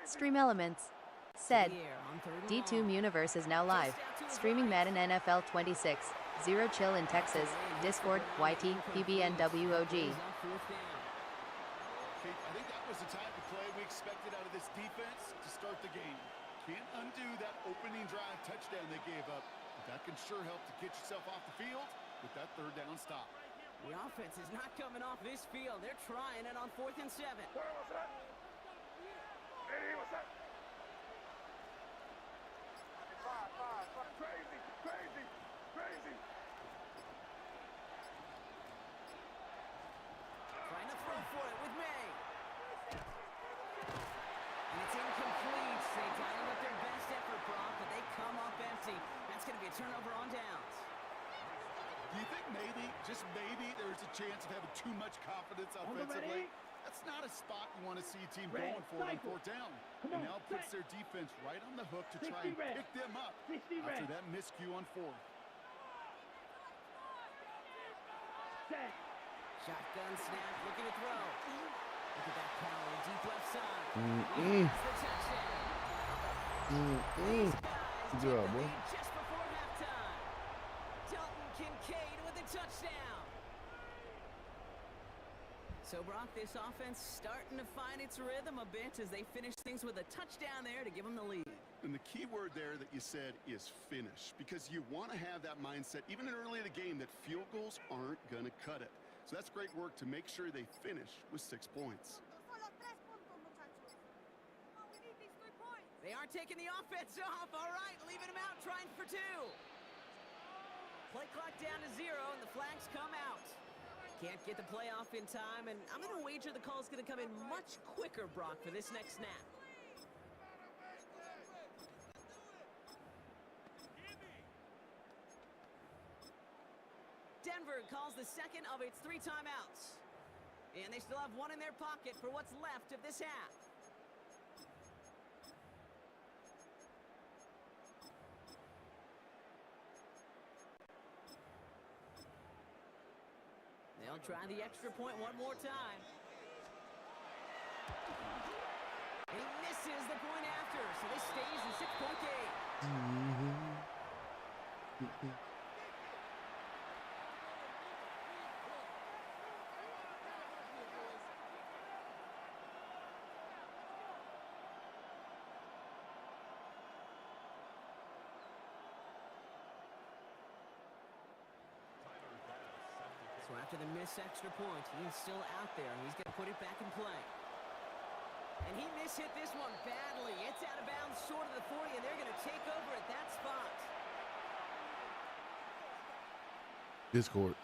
Stream elements. Said. D2 Universe is now live. Streaming Madden NFL 26. Zero Chill in Texas. Discord, YT, PB N.W.O.G. I think that was the type of play we expected out of this defense to start the game. Can't undo that opening drive touchdown they gave up. But that can sure help to get yourself off the field with that third down stop. The offense is not coming off this field. They're trying it on 4th and 7. What's that? Hey, what's that? Five. Crazy. Trying to throw for it with May. And it's incomplete. They dialed up their best effort, Brock, but they come up empty. That's going to be a turnover on downs. Do you think maybe, just maybe, there's a chance of having too much confidence offensively? That's not a spot you want to see a team going for on 4th down. And now puts their defense right on the hook to try and pick them up after that miscue on 4th. Shotgun snap, looking to throw. Look at that power, deep left side. Good job, boy. Just before halftime. Dalton Kincaid with a touchdown. So, Brock, this offense starting to find its rhythm a bit as they finish things with a touchdown there to give them the lead. And the key word there that you said is finish, because you want to have that mindset, even early in the game, that field goals aren't going to cut it. So that's great work to make sure they finish with 6 points. They are taking the offense off. All right, leaving them out, trying for 2. Play clock down to 0, and the flags come out. Can't get the play off in time, and I'm going to wager the call's going to come in much quicker, Brock, for this next snap. Denver calls the second of its 3 timeouts. And they still have 1 in their pocket for what's left of this half. They'll try the extra point one more time. And he misses the point after, so this stays in 6-point game. So after the missed extra point, he's still out there, and he's going to put it back in play. And he mishit this one badly. It's out of bounds short of the 40, and they're going to take over at that spot. Discord.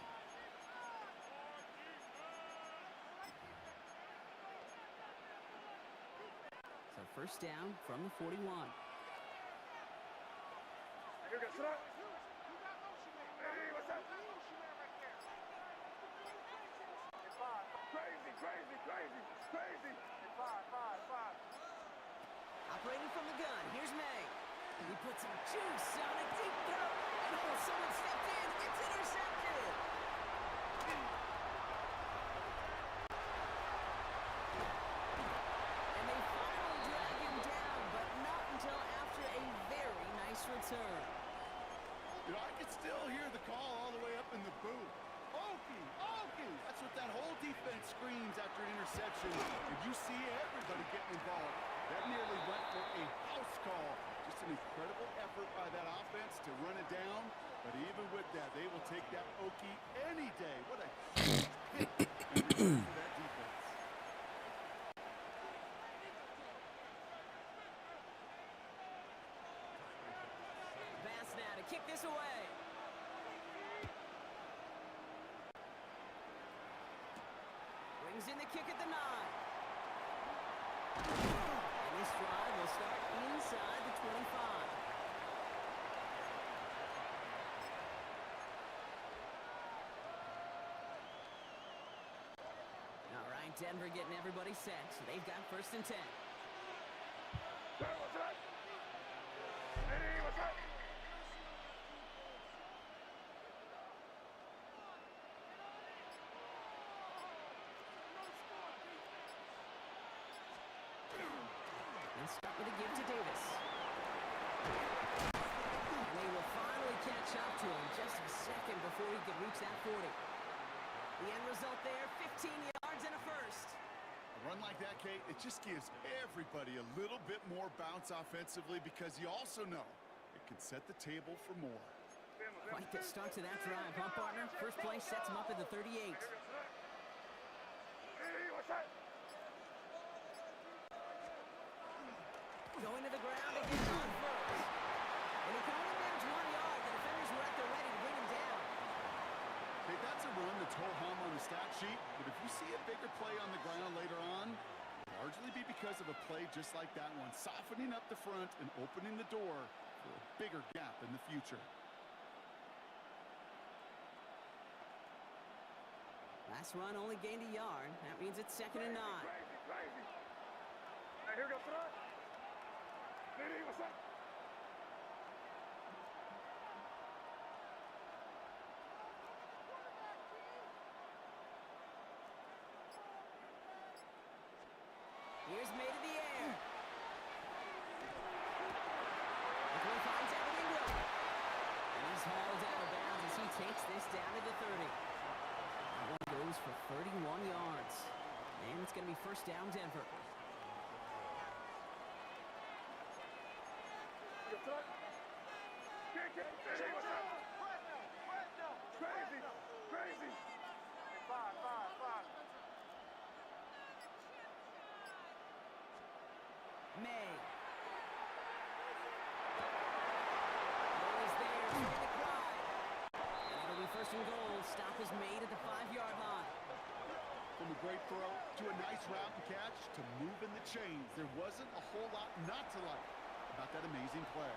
So first down from the 41. Crazy. Five. Operating from the gun, here's May. And he puts some juice on a deep throw. And oh, someone stepped in. It's intercepted. And they finally drag him down, but not until after a very nice return. You know, I can still hear the call all the way up in the booth. Okie! That's what that whole defense screams after an interception. And you see everybody getting involved. That nearly went for a house call. Just an incredible effort by that offense to run it down. But even with that, they will take that Okie any day. What a hit for that defense. Bass now to kick this away. Brings in the kick at the 9. And this drive will start inside the 25. All right, Denver getting everybody set. So they've got 1st and 10. What's that? before he could reach that 40. The end result there, 15 yards and a first. A run like that, Kate, it just gives everybody a little bit more bounce offensively because you also know it can set the table for more. Quite the start to that drive, huh, partner? First play sets him up at the 38. Going to the ground again on first. And he can only manage 1 yard. The defenders were at the ready to bring him down. Okay, that's a run that's ho-hum on the stat sheet, but if you see a bigger play on the ground later on, it'll largely be because of a play just like that one, softening up the front and opening the door for a bigger gap in the future. Last run only gained a yard. That means it's 2nd and 9. Crazy. Hey, here we go, throw. Diddy, what's up? Here's made in the air. McCoy finds Evan Ingram. And he's hauled out of bounds as he takes this down to the 30. That one goes for 31 yards. And it's going to be first down, Denver. Crazy. Five. May. Ball is there, trying to cry. And it'll be first and goal. Stop is made at the 5-yard line. From a great throw to a nice route and catch to moving the chains, there wasn't a whole lot not to like about that amazing play.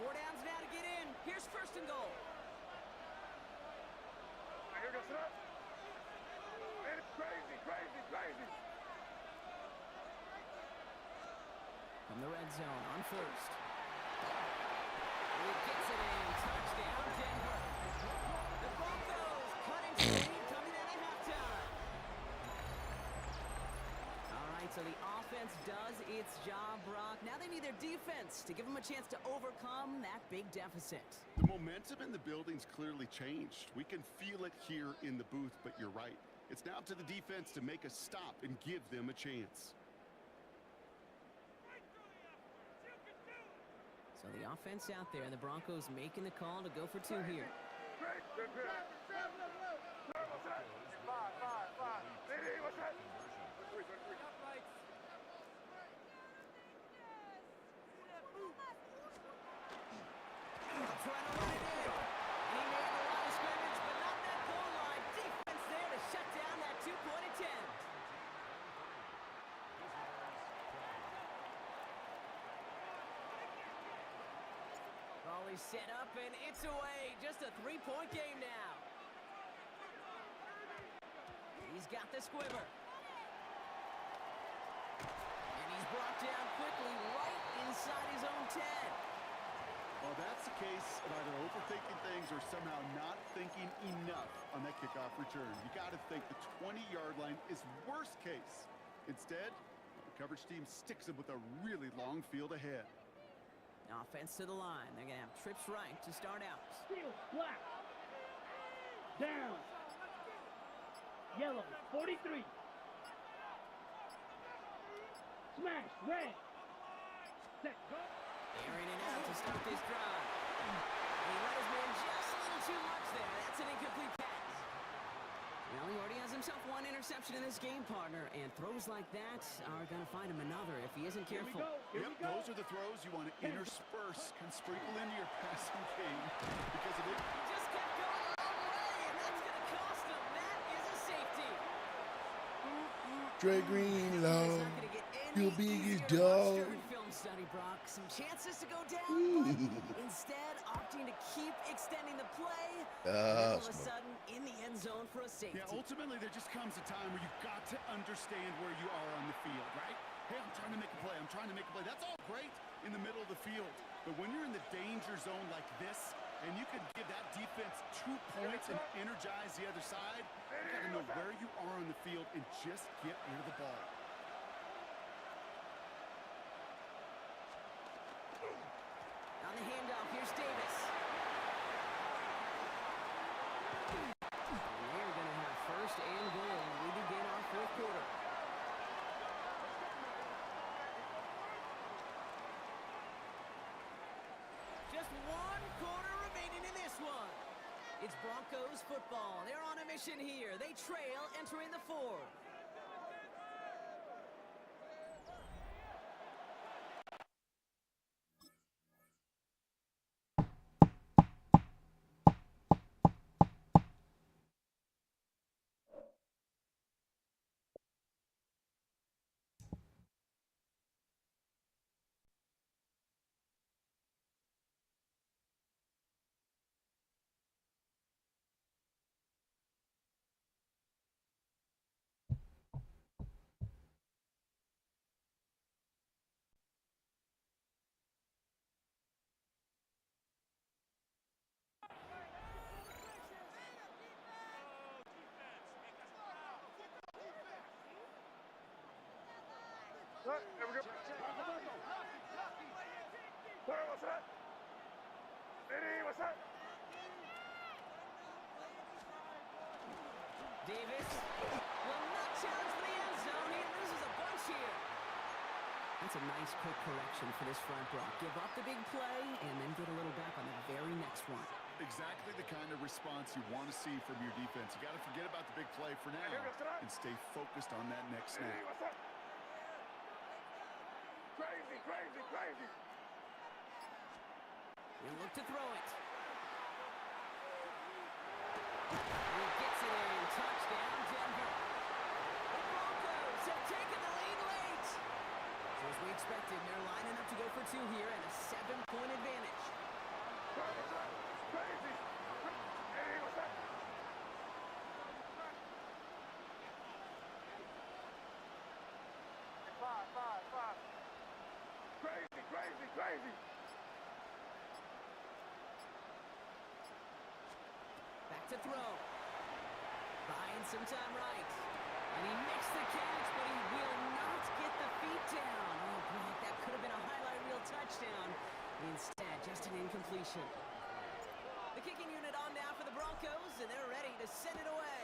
4 downs now to get in. Here's first and goal. Here goes it up. And it's crazy. From the red zone on first. He gets it in. Touchdown, Denver. The Broncos cut into the lead coming out of halftime. All right, so the offense does its job, Brock. Now they need their defense to give them a chance to overcome that big deficit. The momentum in the building's clearly changed. We can feel it here in the booth, but you're right. It's now up to the defense to make a stop and give them a chance. So the offense out there, and the Broncos making the call to go for 2 here. Five. Diddy, what's that? 23. Trying to run it in. And he made the line of scrimmage, but not that goal line. Defense there to shut down that 2-point attempt. Ball is set up, and it's away. Just a 3-point game now. He's got the squibber. And he's brought down quickly right inside his own 10. Well, that's the case of either overthinking things or somehow not thinking enough on that kickoff return. You got to think the 20-yard line is worst case. Instead, the coverage team sticks them with a really long field ahead. Offense to the line. They're going to have trips right to start out. Steel, black. Down. Yellow, 43. Smash, red. Set, go. Airing it out to start this drive. And he let his man just a little too much there. That's an incomplete pass. Well, he already has himself 1 interception in this game, partner, and throws like that are going to find him another if he isn't careful. Here we go. Those are the throws you want to intersperse and sprinkle into your passing game because of it. He just kept going the wrong way, and that's going to cost him. That is a safety. Trey Greenlaw, It's not going to get any your biggest easier to watch dog. during film study, Brock. Some chances to go down, but instead opting to keep extending the play. All of a sudden, in the end zone for a safety. Yeah, ultimately, there just comes a time where you've got to understand where you are on the field, right? Hey, I'm trying to make a play. That's all great in the middle of the field. But when you're in the danger zone like this, and you can give that defense 2 points and energize the other side, you got to know where you are on the field and just get rid of the ball. On the handoff, here's Davis. It's Broncos football. They're on a mission here. They trail entering the fourth. There we go. Sorry, what's that? Eddie, what's that? Davis will not challenge for the end zone. He loses a bunch here. That's a nice quick correction for this front row. Give up the big play and then get a little back on the very next one. Exactly the kind of response you want to see from your defense. You got to forget about the big play for now and stay focused on that next snap. Eddie, what's that? Crazy, crazy, crazy. He'll look to throw it. And he gets it in. Touchdown, Denver. The Broncos have taken the lead late. So as we expected, they're lining up to go for two here and a 7-point advantage. Crazy. Eddie, what's that? Five. Crazy, crazy, crazy. Back to throw. Buying some time right. And he makes the catch, but he will not get the feet down. Oh, boy, that could have been a highlight reel touchdown. Instead, just an incompletion. The kicking unit on now for the Broncos, and they're ready to send it away.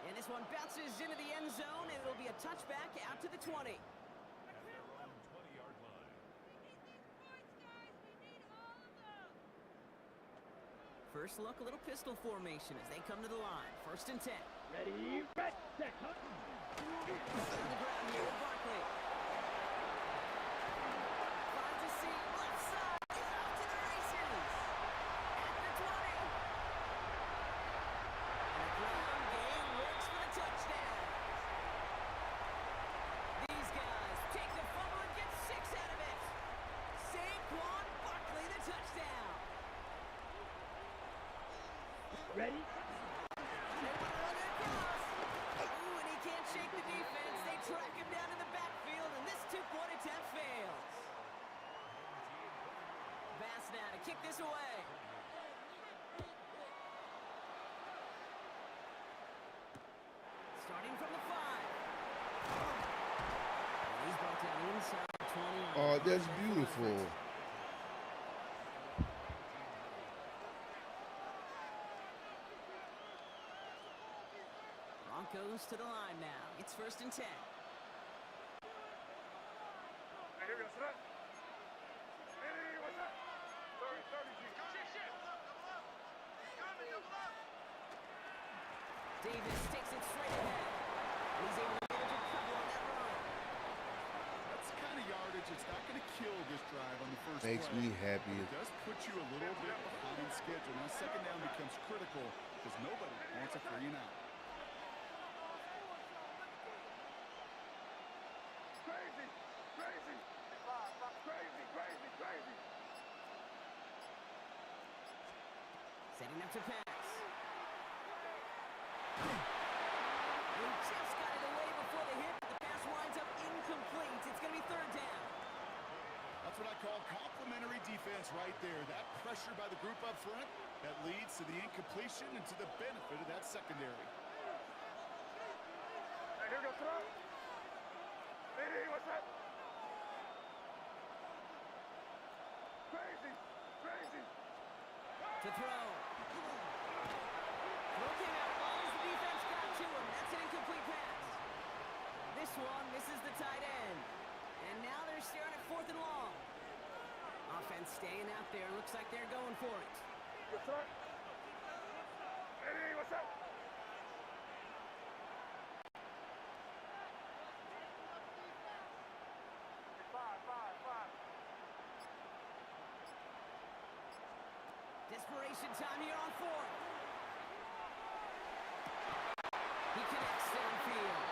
And this one bounces into the end zone, and it'll be a touchback out to the 20. First look, a little pistol formation as they come to the line. 1st and 10. Ready, set, On the ground here with Barkley. Finds a seam, left side, is off to the races. At the 20. And the ground game works for the touchdown. These guys take the fumble and get 6 out of it. Saquon Barkley, the touchdown. ready, They want to run it across. Ooh, and he can't shake the defense. They track him down in the backfield, and this 2-point attempt fails. Bass now to kick this away. Starting from the 5. And he's brought down inside the 20. Oh, that's beautiful. Broncos to the line now. It's 1st and 10. Hey, here we go, set up. Hey, what's up? 30, G. Davis takes it straight ahead. He's able to manage a couple on that run. That's the kind of yardage that's not going to kill this drive on the first Makes play. me happy. It does put you a little bit behind schedule. Now, 2nd down becomes critical because nobody wants a 3 and out. Crazy, crazy. Crazy, crazy. Setting up to pass. He just got it away before the hit, but the pass winds up incomplete. It's going to be 3rd down. That's what I call complimentary defense right there. That pressure by the group up front, that leads to the incompletion and to the benefit of that secondary. Hey, here we go, set up. Hey, what's up? Crazy. To throw. Throw came out long as the defense got to him. That's an incomplete pass. This one misses the tight end. And now they're staring at 4th and long. Offense staying out looks like they're going for it. Yes, sir. Ready, what's up? Five. Desperation time here on fourth. He connects downfield.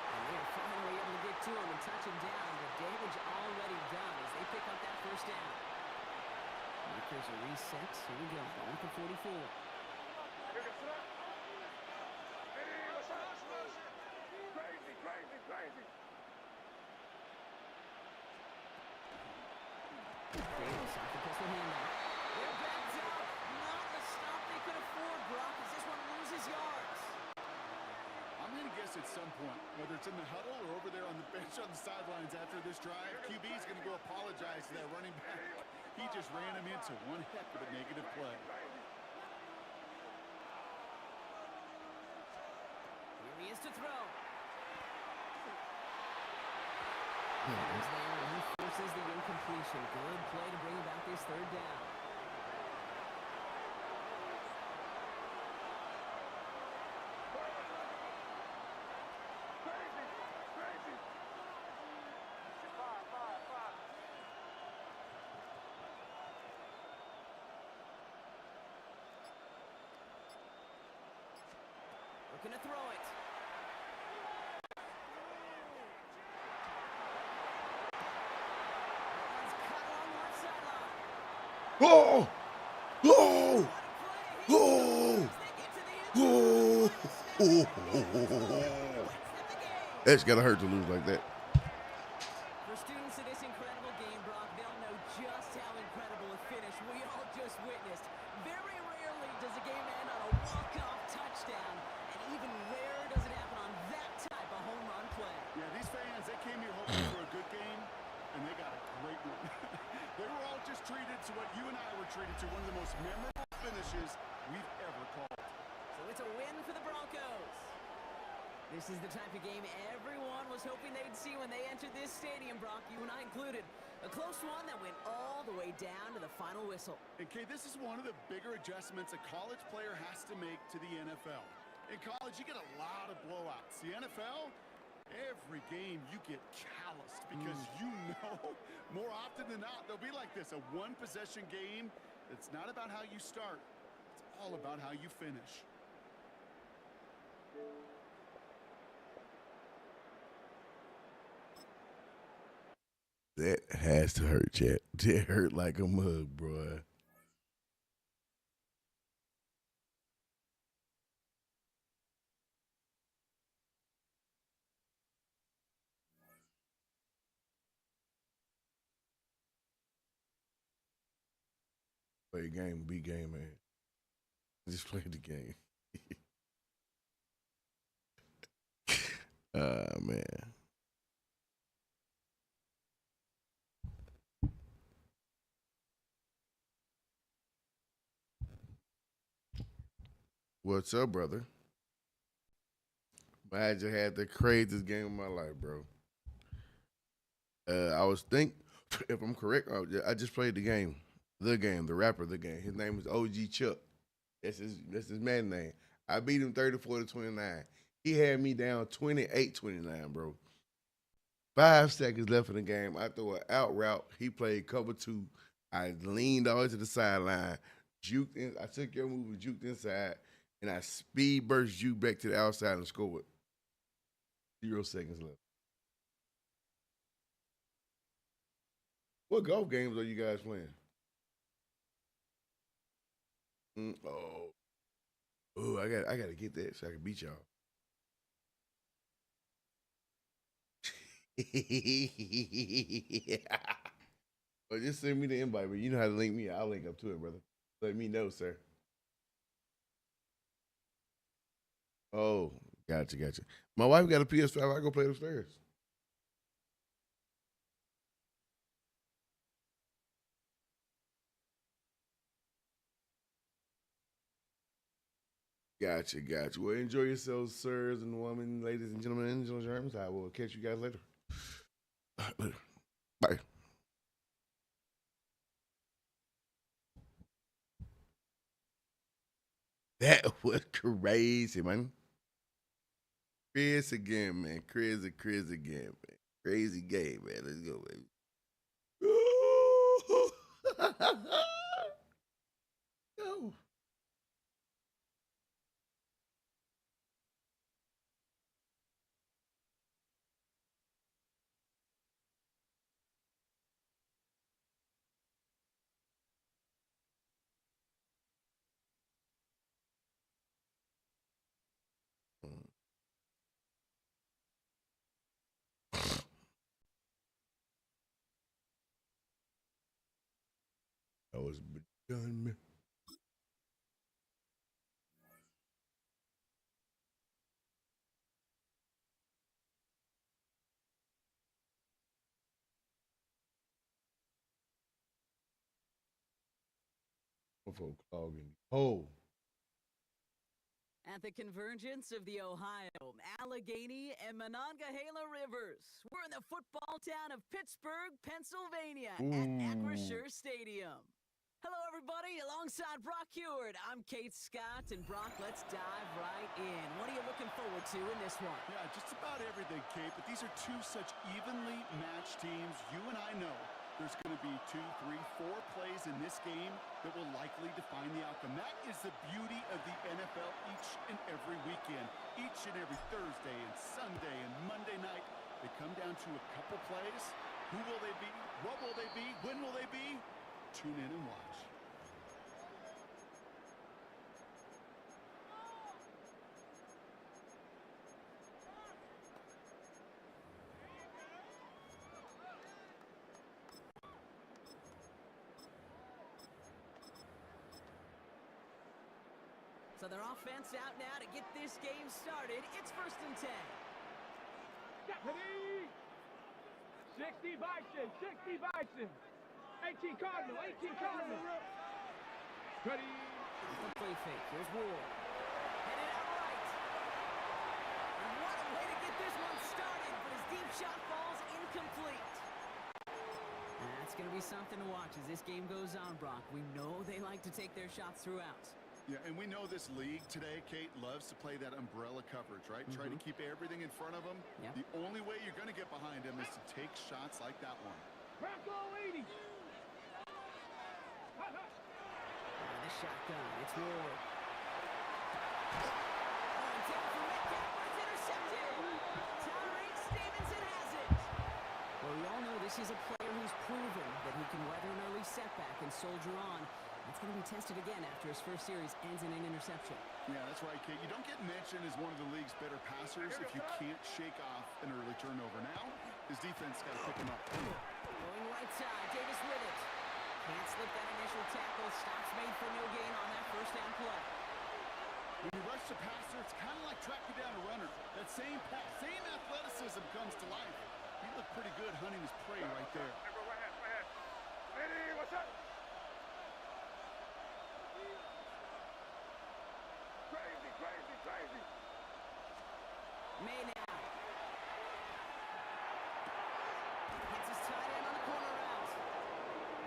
And they're finally able to get to him and touch him down. The damage already done as they pick up that first down. Makers are reset. Here we go. Going for 44. Here goes up. Ready, what's up? Crazy. Davis off the pistol handoff. They're backed up. Not the stop they could afford, Brock, as this one loses yards. I'm going to guess at some point, whether it's in the huddle or over there on the bench on the sidelines after this drive, QB is going to go apologize to that running back. He just ran him into one heck of a negative play. Here he is to throw. He's there, and he forces the incompletion. Good play to bring about this third down. Crazy. 5. Looking to throw it. He's cut along the left sideline. Oh! Oh! Oh! Oh! That's gotta hurt to lose like that. For students of this incredible game, Brock, they'll know just how incredible a finish we all just witnessed. Very rarely does a game end on a walk-off touchdown, and even rarer does it happen on that type of home run play. Yeah, these fans, they came here hoping for a good game, and they got a great one. They were all just treated to what you and I were treated to, one of the most memorable finishes we've ever called. So it's a win for the Broncos. This is the type of game everyone was hoping they'd see when they entered this stadium, Brock, you and I included. A close one that went all the way down to the final whistle. And Kay, this is one of the bigger adjustments a college player has to make to the NFL. In college, you get a lot of blowouts. The NFL, every game you get calloused because you know more often than not they'll be like this, a one-possession game. It's not about how you start. It's all about how you finish. That has to hurt, chat. That hurt like a mug, bro. Play a game, be game, man. Just play the game. Man. What's up, brother? I just had the craziest game of my life, bro. I was if I'm correct, I just played the game, the rapper, the game. His name is O.G. Chuck. That's his man name. I beat him 34-29. He had me down 28-29, bro. 5 seconds left in the game. I threw an out route. He played cover 2. I leaned all the way to the sideline, juked in. I took your move and juked inside, and I speed burst you back to the outside and scored. 0 seconds left. What golf games are you guys playing? I gotta get that so I can beat y'all. Well, just send me the invite, but you know how to link me. I'll link up to it, brother. Let me know, sir. Oh, gotcha. My wife got a PS5. I go play upstairs. Gotcha. Well, enjoy yourselves, sirs and women, ladies and gentlemen, angels and germs. I will catch you guys later. Later. Bye. That was crazy, man. Chris again, man. Chris again, man. Crazy game, man. Let's go, baby. Go. That was done, man. For clogging. Oh. At the convergence of the Ohio, Allegheny, and Monongahela Rivers, we're in the football town of Pittsburgh, Pennsylvania, at Acrisure Stadium. Hello, everybody. Alongside Brock Hewitt, I'm Kate Scott, and Brock, let's dive right in. What are you looking forward to in this one? Yeah, just about everything, Kate, but these are two such evenly matched teams. You and I know there's going to be 2, 3, 4 plays in this game that will likely define the outcome. That is the beauty of the NFL each and every weekend. Each and every Thursday and Sunday and Monday night, they come down to a couple plays. Who will they be? What will they be? When will they be? Tune in and watch. So their offense out now to get this game started. It's 1st and 10. Deputy! 60 Bison, 60 Bison. 18 Cardinal, 18 Cardinal. Ready? Play fake. Here's Ward. Headed out right. And what a way to get this one started, but his deep shot falls incomplete. And that's going to be something to watch as this game goes on, Brock. We know they like to take their shots throughout. Yeah, and we know this league today, Kate, loves to play that umbrella coverage, right? Try to keep everything in front of them. Yep. The only way you're going to get behind them is to take shots like that one. Bronco 80. The shotgun. It's Ward. Oh, taken from Metcalf, but it's intercepted. Tyree Stevenson has it. Well, we all know this is a player who's proven that he can weather an early setback and soldier on. That's going to be tested again after his first series ends in an interception. Yeah, that's right, Kate. You don't get mentioned as one of the league's better passers if you can't shake off an early turnover. Now, his defense got to pick him up. Going right side, Davis with it. Can't slip that initial tackle. Stops made for no gain on that first down play. When you rush the passer, it's kind of like tracking down a runner. That same pass, same athleticism comes to life. He looked pretty good hunting his prey right there. Ready, what's up? Crazy, crazy, crazy. May now. Hits his tight end on the corner route.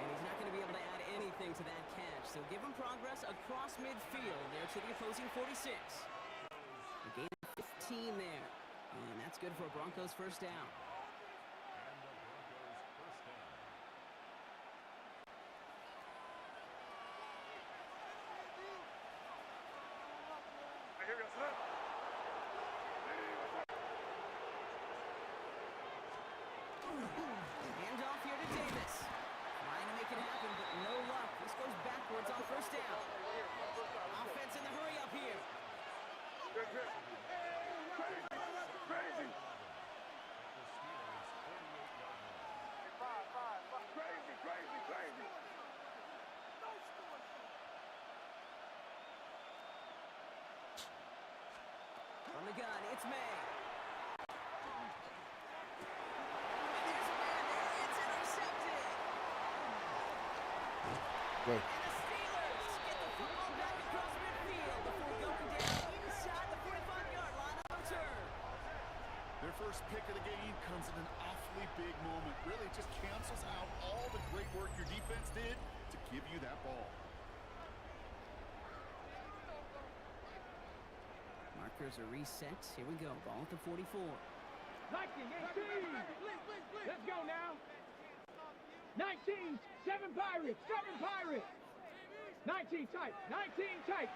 And he's not going to be able to add anything to that catch. So give him progress across midfield there to the opposing 46. A gain of 15 there. And that's good for a Broncos first down. I hear you, sir. Ready, what's up? Handoff here to Davis. Trying to make it happen, but no luck. This goes backwards on first down. Offense in the hurry up here. Good, good. Crazy, crazy. Crazy, crazy, crazy. From the gun, it's May. And there's a man there. It's intercepted. Right. And the Steelers get the football back across midfield before going down inside the 45-yard line on return. Their first pick of the game comes at an awfully big moment. Really just cancels out all the great work your defense did to give you that ball. markers are reset. Here we go. Ball at the 44. 19, 18. Let's go now. 19, 7 Pirates, 7 Pirates. 19 tight, 19 tight.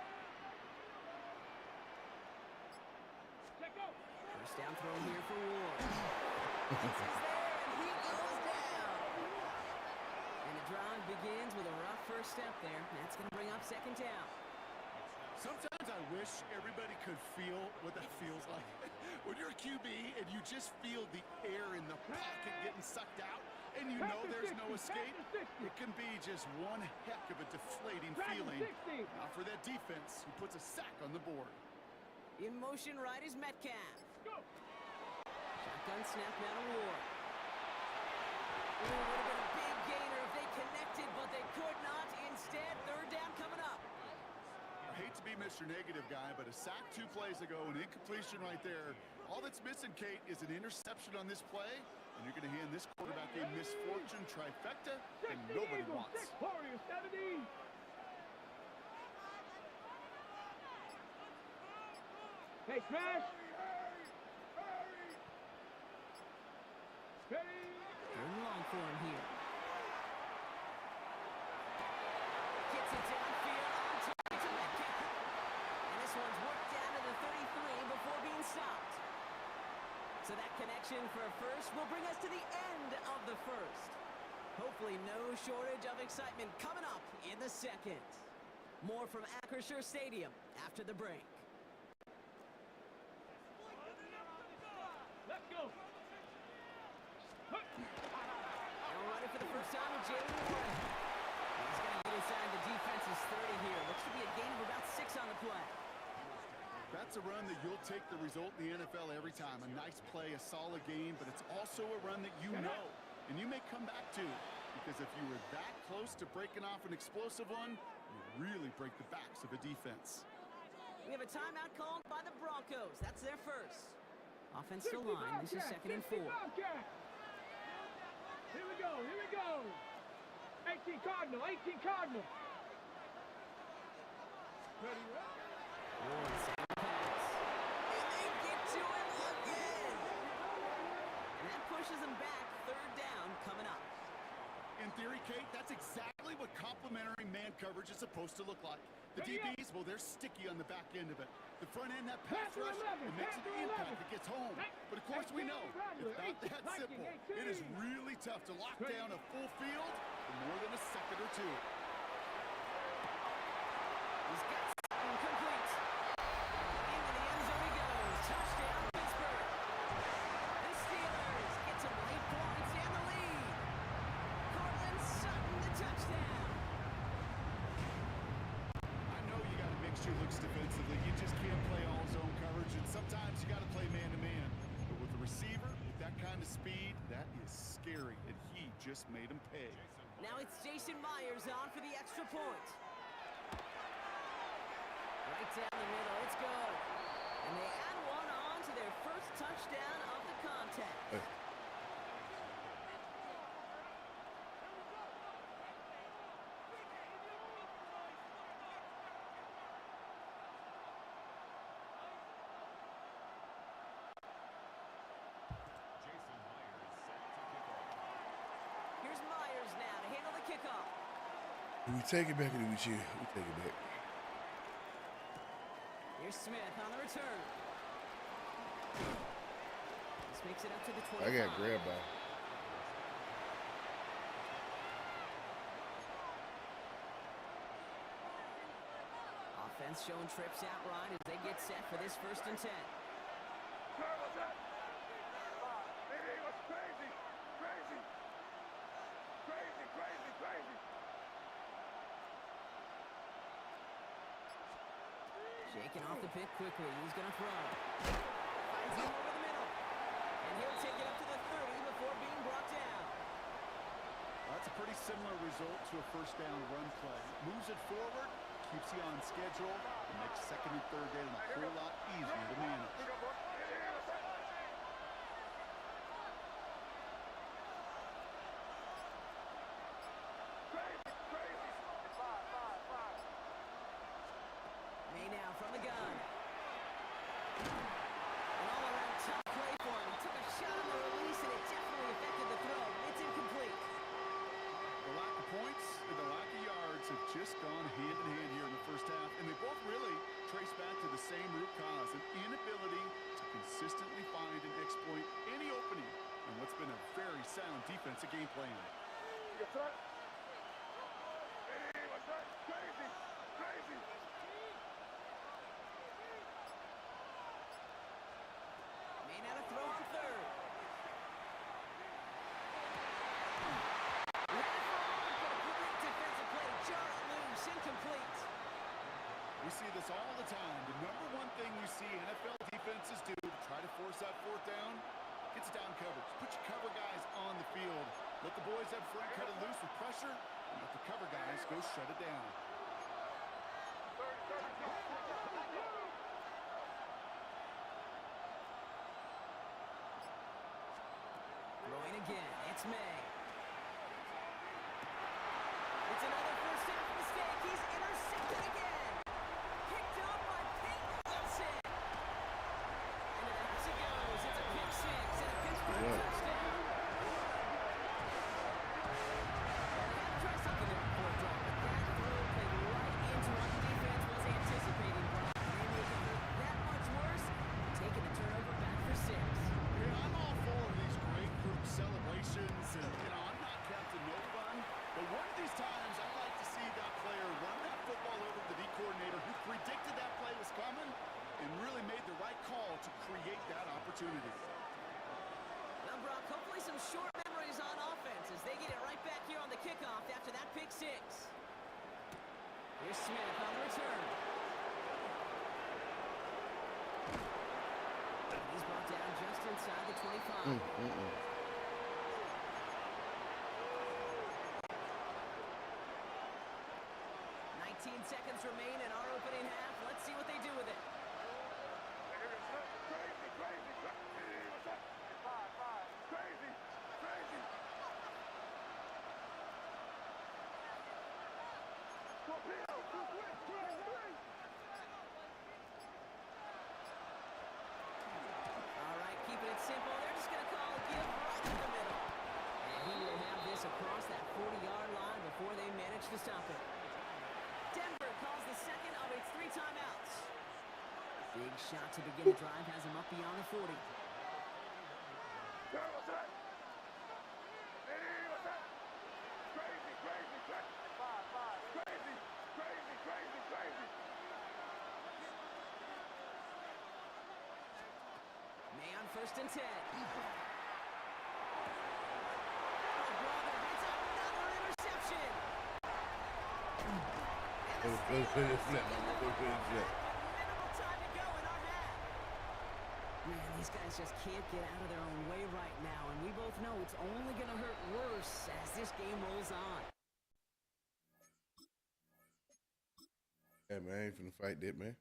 Check go. First down throw here for Ward. He's there, and he goes down. And the drive begins with a rough first step there. That's going to bring up second down. Sometimes I wish everybody could feel what that feels like. When you're a QB and you just feel the air in the pocket getting sucked out, and you know there's no escape, it can be just one heck of a deflating feeling. Not for that defense, who puts a sack on the board. In motion right is Metcalf. Go. Shotgun snap now to Ward. Ooh, would have been a big gainer if they connected, but they could not. Instead, third down coming up. I hate to be Mr. Negative guy, but a sack 2 plays ago, an incompletion right there. All that's missing, Kate, is an interception on this play, and you're going to hand this quarterback a misfortune trifecta, and nobody wants. 6 Warriors, 70. Hey, smash. Ready. Third and long for him here. Gets it downfield on target to Metcalf. And this one's worked down to the 33 before being stopped. So that connection for a first will bring us to the end of the first. Hopefully no shortage of excitement coming up in the second. More from Acrisure Stadium after the break. Let's go. And running for the first time with Jalen Warren. He's going to get inside the defense's 30 here. Looks to be a gain of about 6 on the play. That's a run that you'll take the result in the NFL every time. A nice play, a solid game, but it's also a run that you know, and you may come back to. Because if you were that close to breaking off an explosive one, you really break the backs of a defense. We have a timeout called by the Broncos. That's their first. Offensive line, this is second and 4. Here we go, here we go. 18 Cardinal, 18 Cardinal. Ready, Warren, second pass. And they get to him again. And that pushes them back. Third down coming up. In theory, Kate, that's exactly what complementary man coverage is supposed to look like. The DBs, well, they're sticky on the back end of it. The front end, that pass rush, it makes an impact. It gets home. But of course we know, it's not that simple. It is really tough to lock down a full field for more than a second or two. He's got something complete. Into the end zone he goes. Touchdown, Pittsburgh. The Steelers get some late points and the lead. Cortland Sutton, the touchdown. I know you got to mix your looks defensively. You just can't play all zone coverage, and sometimes you got to play man-to-man. But with the receiver, with that kind of speed, that is scary, and he just made him pay. Now it's Jason Myers on for the extra point. Right down the middle, it's good. And they add one on to their first touchdown of the contest. Here's Myers now to handle the kickoff. Do we take it back or do we cheer? We take it back. Here's Smith on the return. This makes it up to the 25. I got grabbed by. Offense showing trips out right as they get set for this 1st and 10. What's that? It was crazy. Crazy. Crazy, crazy, crazy. Shaking off the pick quickly. He's going to throw. Finds him over the middle. And he'll take it up to the 30 before being brought down. That's a pretty similar result to a first down run play. Moves it forward, keeps you on schedule, and makes second and third down a whole lot easier to manage. May now from the gun. just gone hand in hand here in the first half, and they both really trace back to the same root cause, an inability to consistently find and exploit any opening in what's been a very sound defensive game plan. Yes, sir. Hey, what's that? Crazy, crazy. May not have thrown on third. Defensive play, jar it loose, incomplete. We see this all the time. The number one thing you see NFL defenses do to try to force that fourth down, gets down coverage. Put your cover guys on the field. Let the boys up front cut it loose with pressure, and let the cover guys go shut it down. Throwing again, it's May. It's another first half mistake. He's intercepted again. Picked up by Peyton Wilson. And it out he goes. It's a pick six and a Pittsburgh touchdown. They had to try something there before it dropped, but that throw played right into what the defense was anticipating, Brock. And they make it look that much worse, taking the turnover back for six. Yeah, I'm all for these great group celebrations, and, I'm not Captain No Fun, but one of these times I'd like to see that player run that football over to the D coordinator who predicted that play was coming and really made the right call to create that opportunity. Well, Brock, hopefully some short memories on offense as they get it right back here on the kickoff after that pick six. Here's Smith on the return. He's brought down just inside the 25. 19 seconds remain in our opening half. Let's see what they do with it. Crazy, crazy, crazy. What's that? Five. Crazy, crazy. Torpedo, too quick, three. All right, keeping it simple. They're just going to call a give right to the middle. And he will have this across that 40-yard line before they manage to stop it. Denver calls the second of its 3 timeouts. Big shot to begin the drive has him up beyond the 40. Hey, what's that? Hey, what's that? Crazy, crazy, crazy. Five. Crazy, crazy, crazy, crazy. May on 1st and 10. Brother hits another interception. Flip. Minimal time to go in our half. Man, these guys just can't get out of their own way right now, and we both know it's only going to hurt worse as this game rolls on. Yeah, man, I ain't finna fight that, man.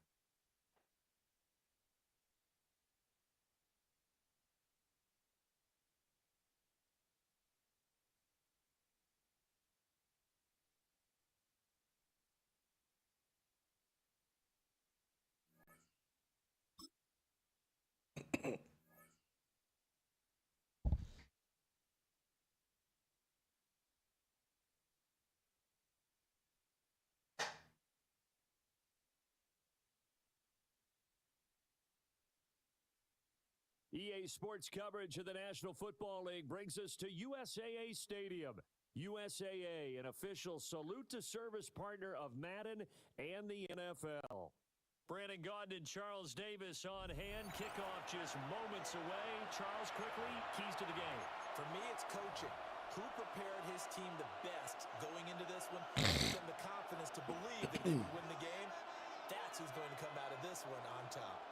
EA Sports coverage of the National Football League brings us to USAA Stadium. USAA, an official salute to service partner of Madden and the NFL. Brandon Gaudin and Charles Davis on hand. Kickoff just moments away. Charles, quickly, keys to the game. For me, it's coaching. Who prepared his team the best going into this one? Gave them the confidence to believe that they would win the game. That's who's going to come out of this one on top.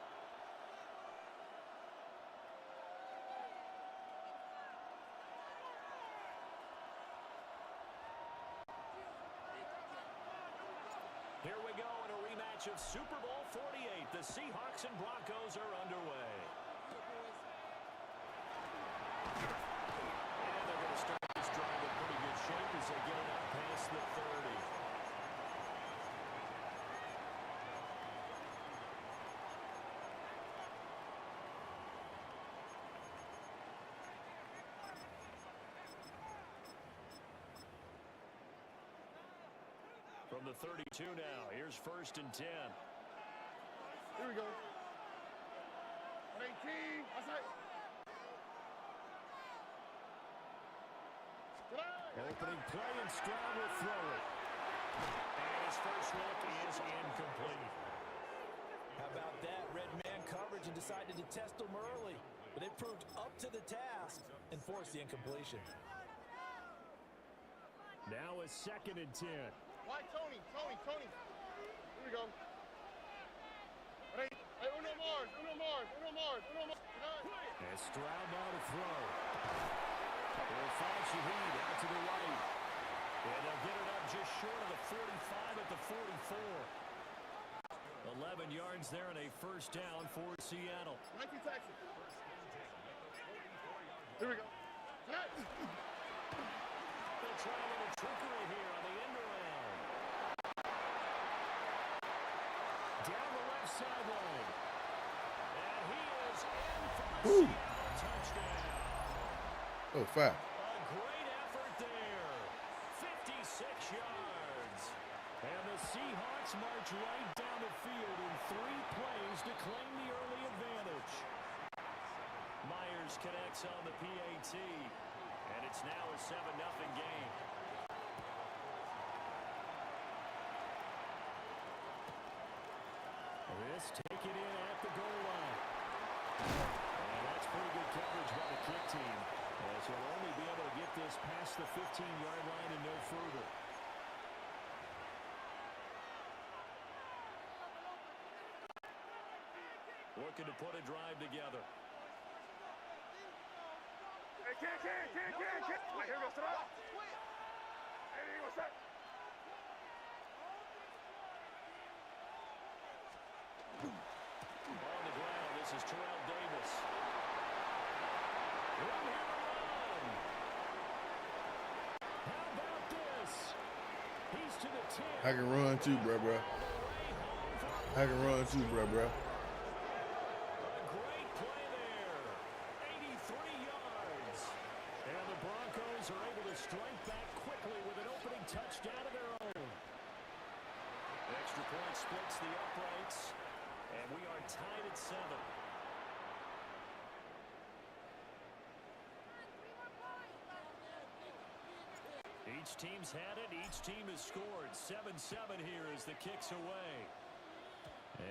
Here we go in a rematch of Super Bowl 48. The Seahawks and Broncos are underway. And they're going to start this drive in pretty good shape as they get it out past the 30. From the 32 now, here's 1st and 10. Here we go. 18. Outside. Opening play, and Stroud will throw it. And his first look is incomplete. How about that? Red man coverage and decided to test them early. But they proved up to the task and forced the incompletion. Now a 2nd and 10. Why, Tony? Here we go. Hey, uno Mars. And Stroud now to throw. They'll find Shaheed out to the right. And they'll get it up just short of the 45 at the 44. 11 yards there and a 1st down for Seattle. 19 Texas. Here we go. They'll try a little trickery here on the end around. Down the left sideline. And he is in for the touchdown. Oh, 5. A great effort there. 56 yards. And the Seahawks march right down the field in 3 plays to claim the early advantage. Myers connects on the PAT. And it's now a 7-0 game. This take it in at the goal line. And that's pretty good coverage by the kick team, as he'll only be able to get this past the 15-yard line and no further. Looking to put a drive together. Hey, can't. Here we go, Stroud. Hey, what's that? On the ground, this is Terrell Davis. Run here to run. How about this? He's to the 10. I can run too, bruh. I can run too, bruh. A great play there. 83 yards. And the Broncos are able to strike back quickly with an opening touchdown of their own. Extra point splits the uprights. And we are tied at 7. Each team's had it. Each team has scored. 7-7 here as the kick's away.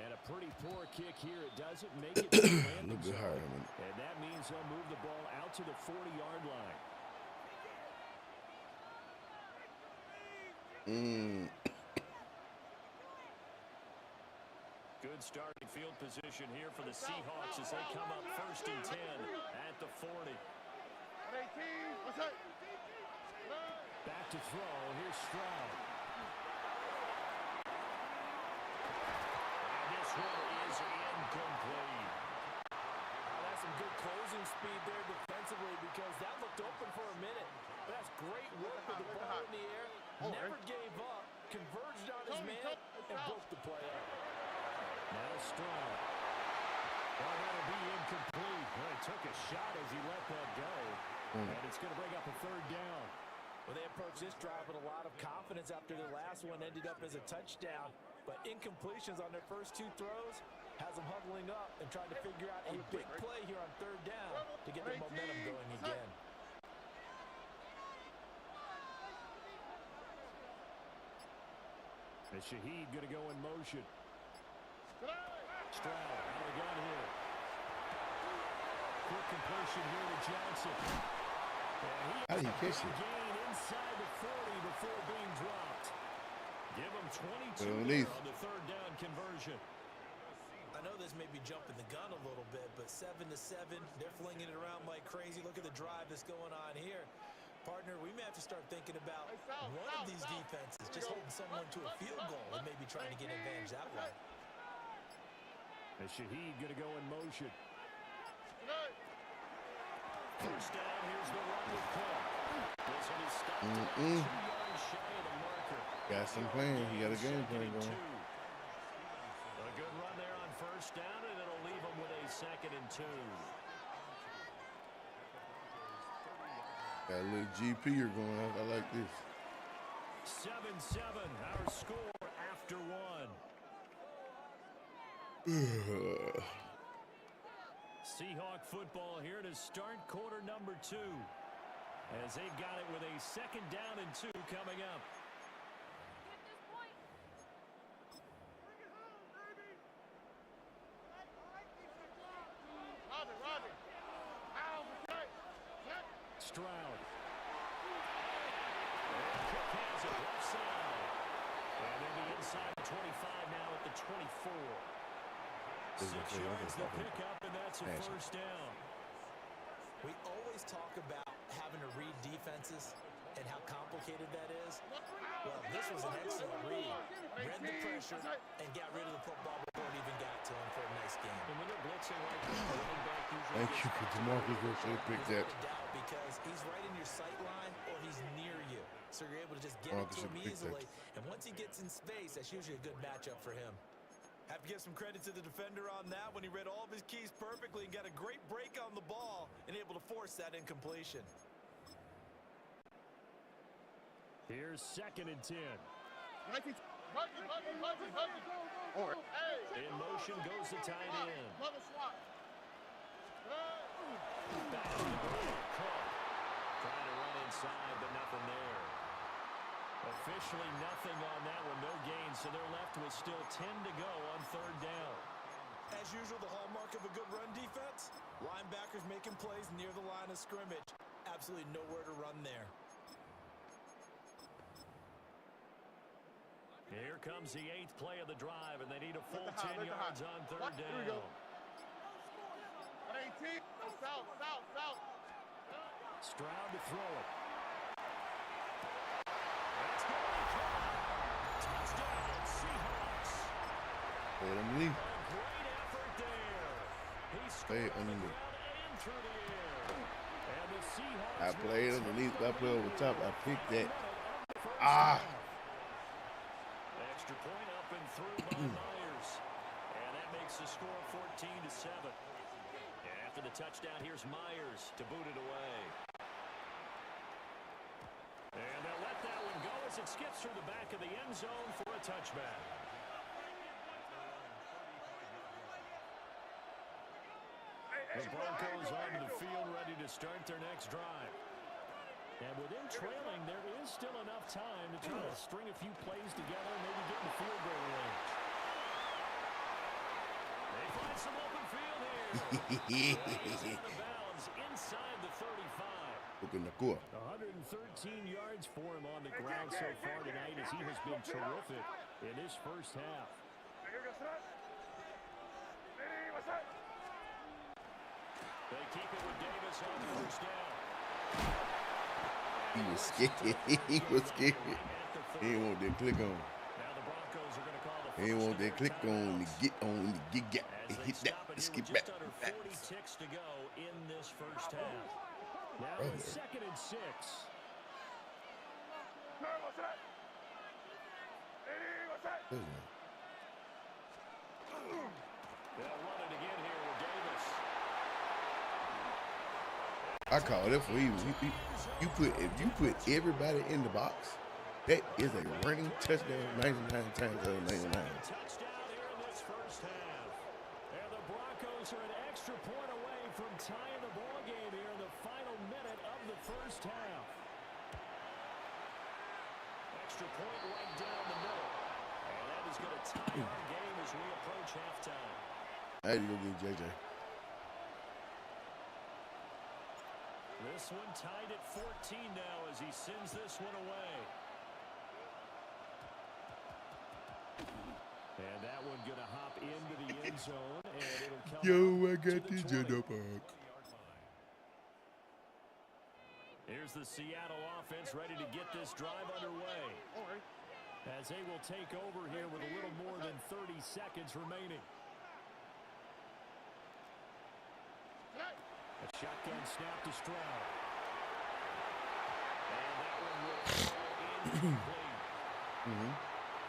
And a pretty poor kick here. It doesn't make it to the landing zone. And that means they'll move the ball out to the 40-yard line. Good starting field position here for the Seahawks as they come up 1st and 10 at the 40. 18. What's that? Back to throw. Here's Stroud. And this one is incomplete. That's some good closing speed there defensively, because that looked open for a minute. That's great work with the ball in the air. Never gave up. Converged on his man and broke the play up. Now Stroud. Well, that'll be incomplete. Well, he took a shot as he let that go. And it's going to bring up a 3rd down. Well, they approached this drive with a lot of confidence after their last one ended up as a touchdown. But incompletions on their first 2 throws has them huddling up and trying to figure out a big play here on 3rd down to get their momentum going again. And Shaheed going to go in motion. Stroud out of the gun here. Quick completion here to Johnson. How did he catch it? Gain inside the 40 before being dropped. Give him 22 Underneath. on the 3rd down conversion. I know this may be jumping the gun a little bit, but 7-7, they're flinging it around like crazy. Look at the drive that's going on here. Partner, we may have to start thinking about one of these defenses just holding someone to a field goal and maybe trying to get an advantage that way. And Shaheed going to go in motion. 1st down, here's the run with Cook. This one is stopped about 2 yards shy of the marker. Got some plan. He got a game plan going. A good run there on 1st down, and it'll leave him with a 2nd and 2. Got a little GP you're going. I like this. 7-7, our score after one. Seahawk football here to start quarter number 2. As they've got it with a 2nd down and 2 coming up. Stroud. Kick has it left side. And they'll be inside the 25 now at the 24. 6 yards the pickup, and that's a first down. We always talk about having to read defenses and how complicated that is. Well, this was an excellent read. Read the pressure and got rid of the football before it even got to him for a nice game. And when they're blitzing like that, the running back usually Thank you, DeMarcus Russell picked that. Because he's right in your sight line or he's near you. So you're able to just get it to him easily. And once he gets in space, that's usually a good matchup for him. Have to give some credit to the defender on that when he read all of his keys perfectly and got a great break on the ball and able to force that incompletion. Here's 2nd and 10. In motion goes the tight end. Back to the goal. Trying to run inside, but nothing there. Officially nothing on that one, no gain, so they're left with still 10 to go on 3rd down. As usual, the hallmark of a good run defense, linebackers making plays near the line of scrimmage. Absolutely nowhere to run there. Here comes the 8th play of the drive, and they need a full 10 yards on 3rd down. 18, south. Stroud to throw it. Touchdown, Seahawks. Play it underneath. Great effort there. He Play it scored on the underneath. ground and through the air. And the Seahawks I played underneath. I play over top. I picked that. Extra point up and through by Myers. And that makes the score 14-7. And after the touchdown, here's Myers to boot it away. And they'll let that one go as it skips through the back of the end zone for a touchback. The Broncos onto the field ready to start their next drive. And within trailing, there is still enough time to try to string a few plays together and maybe get in the field goal range. They find some open field here. He's out of bounds inside the 35. 113 yards for him on the ground so far tonight as he has been terrific in this first half. They keep it with Davis on the first down. He was scared. He was scared. He didn't want that click on. Now the Broncos are going to call the He didn't want that click on to get on to get as hit they that. stop it Skip here with back. just under 40 ticks to go in this first half. Now it's 2nd and 6. They'll run it again here with Davis. I call it for you. If you put everybody in the box, that is a running touchdown 99 times out of 99. Touchdown here in this first half. And the Broncos are an extra point away from tying the ball game here in the final minute of the first half. Extra point right down the middle. And that is going to tie our game as we approach halftime. I had to go get JJ. This one tied at 14 now as he sends this one away. And that one going to hop into the end zone, and it'll come Yo, I out got to this the in 20. the park. Here's the Seattle offense ready to get this drive underway. As they will take over here with a little more than 30 seconds remaining. A shotgun snap to Stroud. And that one will go incomplete.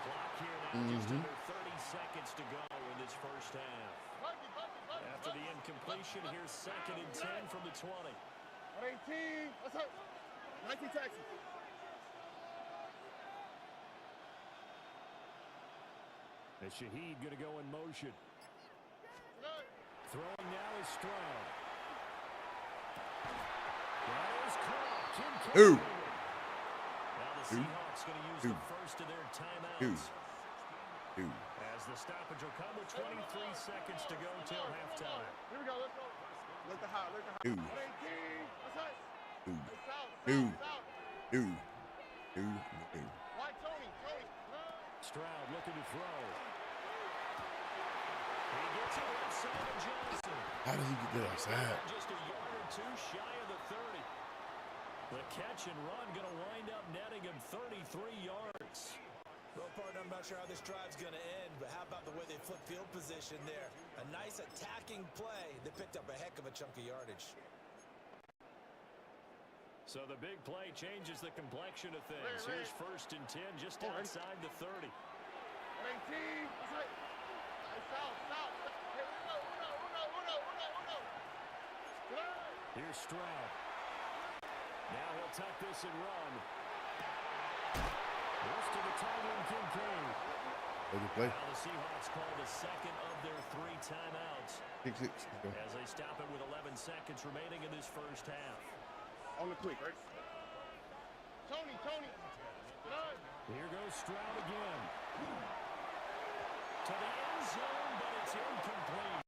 Clock here now, just under 30 seconds to go in this first half. After the incompletion, here's 2nd and 10 from the 20. 18, what's up? 19 Texas. And Shaheed going to go in motion. Throwing now is Stroud. That is caught. Ooh. Now the Seahawks going to use the first of their timeouts. As the stoppage will come with 23 seconds to go till halftime. Here we go. Let's go. Let the hot. Let the hot. Ooh. 18. Why Tony? Stroud looking to throw. He gets it outside of Johnson. How did he get that outside? Just a yard or two shy of the 30. The catch and run going to wind up netting him 33 yards. Well, partner, I'm not sure how this drive's going to end, but how about the way they flip field position there? A nice attacking play. They picked up a heck of a chunk of yardage. So the big play changes the complexion of things. Here's 1st and 10 just outside the 30. 18. That's right. Stop. Here we go. Uno. Here's Stroud. Now he'll tuck this and run. This to the tight end, Kincaid. Play. Now the Seahawks call the second of their 3 timeouts. 6. As they stop it with 11 seconds remaining in this first half. On the quick, right? Tony. Here goes Stroud again. To the end zone, but it's incomplete.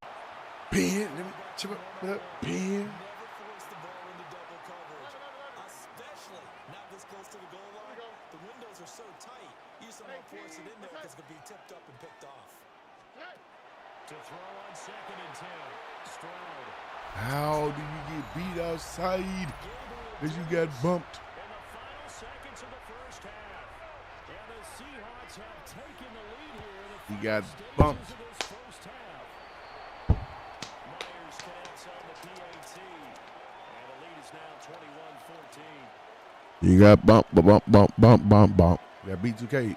Pin. Let me chip up. Pin. Never force the ball into double coverage, especially not this close to the goal line. The windows are so tight. You somehow force it in there because it could be tipped up and picked off. To throw on 2nd and 10. Stroud. How do you get beat outside? Because you got bumped. In the final seconds of the first half. And the Seahawks have taken the lead here in the He got final bumped. stages of this first half. Myers connects on the PAT. And the lead is now 21-14. You got bump. You got B2K.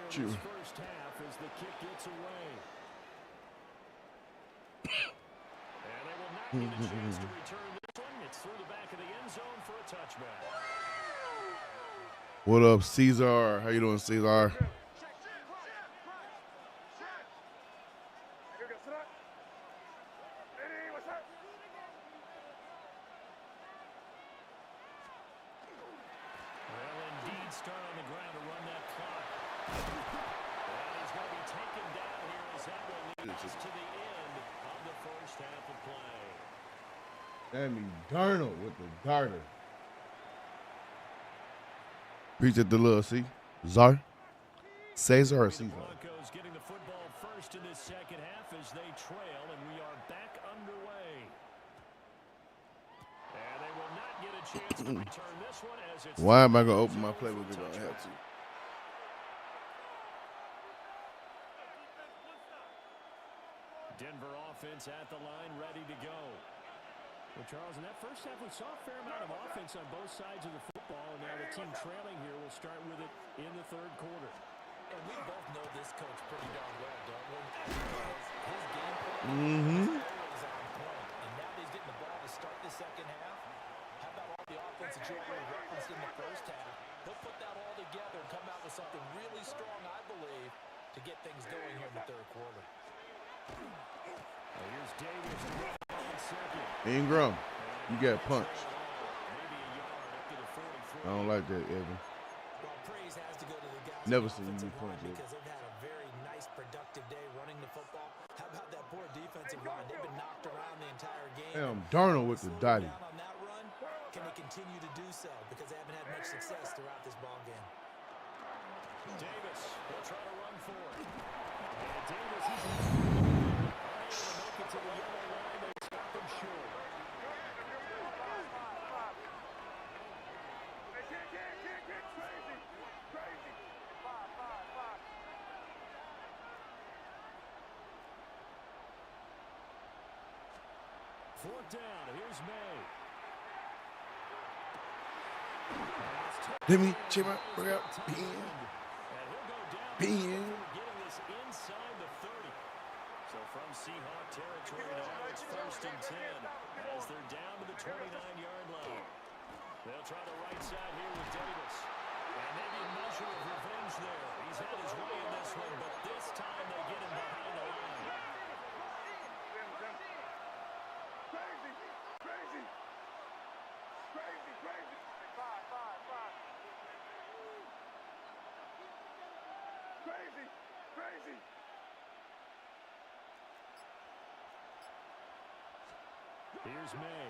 Sure. First half as the kick gets away. And they will not get a chance to return this one. It's through the back of the end zone for a touchback. What up, Caesar? How you doing, Caesar? Start on the ground to run that clock. And he's going to be taken down here as that will lead us to the end of the first half of play. Sammy Darnold with the darter. Appreciate the little C. Czar? Cesar or Caesar? Broncos getting the football first in this second half as they trail, and we are back underway. And they will not get a chance to return this one as it's... Why am I going to open my playbook if I don't have to? Denver offense at the line, ready to go. Well, Charles, in that first half, we saw a fair amount of offense on both sides of the football, and now the team trailing here will start with it in the third quarter. And we both know this coach pretty darn well, don't we? His game plan is on point, and now he's getting the ball to start the second half. How about all the offense that you already referenced in the first half? He'll put that all together and come out with something really strong, I believe, to get things going here in the third quarter. Here's Davis on second. Ingram, you got punched. I don't like that, Evan. Well, praise has to go to the guys Never on the seen you offensive be punched, line Evan. because they've had a very nice, productive day running the football. How about that poor defensive line? They've been knocked around the entire game. Damn, Darnold with the Slow dotty. down on that run. Can they continue to do so? Because they haven't had much success throughout this ball game. Davis will try to run for it. And Davis is unable to make it to the yellow line. They stop him short. Fourth down. Here's May. Let me check my bring out. And he'll go down. Pin. Getting this inside the 30. So from Seahawk territory now it's 1st and 10 as they're down to the 29-yard line. They'll try the right side here with Davis. And maybe a measure of revenge there. He's had his way in this one, but this time they get him behind the line. Crazy, crazy, crazy, crazy. Five. Crazy, crazy. Here's May.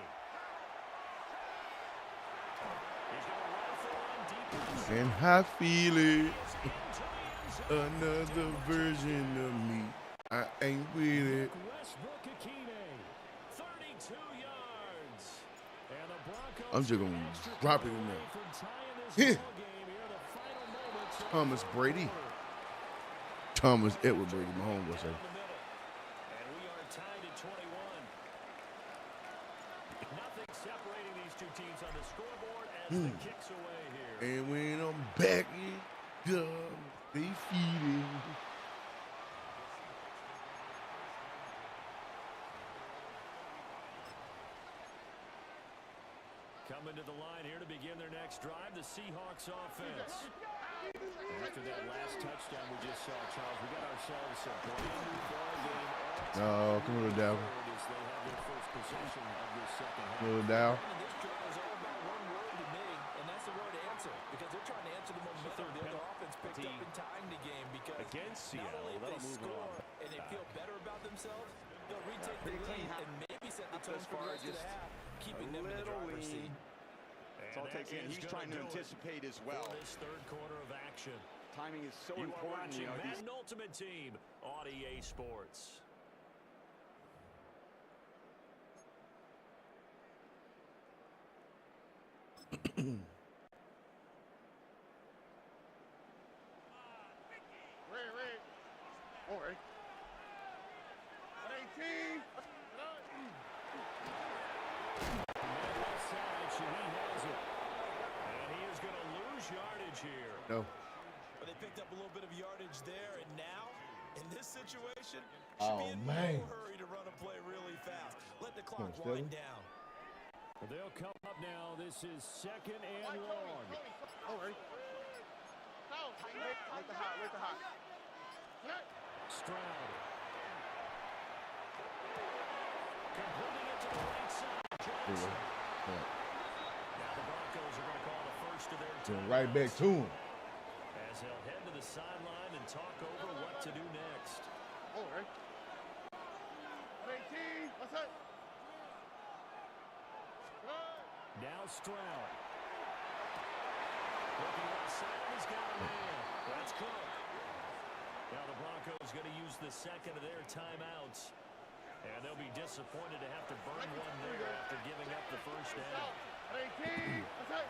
He's going to rifle one deep. And I feel it. Another version of me. I ain't with it. Westbrook Akine, 32 yards. And the Broncos I'm just gonna drop it in there. Thomas Brady. Thomas Edward Brady, my homeboy say. And we are tied at 21. Nothing separating these two teams on the scoreboard as the kicks away here. And when I'm back in, they feeding. Coming to the line here to begin their next drive, the Seahawks offense. After that last touchdown we just saw, Charles, we got ourselves a brand new ball game. Oh, come on, Dow. They have their first possession of this second half. Come on, Dow. This drive is all about one word to me, and that's the word answer. Because they're trying to answer the momentum the other offense picked up in tying the game. Because against Seattle, not only that'll they move score on. and they feel better about themselves, they'll retake the lead and maybe set the tone for the rest of the half, keeping them in the driver's seat. That's all it takes in. He's trying to anticipate as well. For this third quarter of action. Timing is so You are important. watching You know, Madden Ultimate Team on EA Sports. Red. All right. 18. Left side, Shaheed has it. And he is going to lose yardage here. No. But they picked up a little bit of yardage there, and now, in this situation, should Oh, be in man. no hurry to run a play really fast. Let the clock Come on, wind down. They'll come up now. This is 2nd and long. All right. Let the hot. Stroud. Completing it to the right side. Johnson. Now the Broncos are going to call the first of their Going right back to him. as they'll head to the sideline and talk over what to do next. All right. 18. What's that? Now Stroud. Looking outside, he's got a man. That's Cook. Now the Broncos going to use the second of their timeouts. And they'll be disappointed to have to burn one there after giving up the first down. 18. What's that?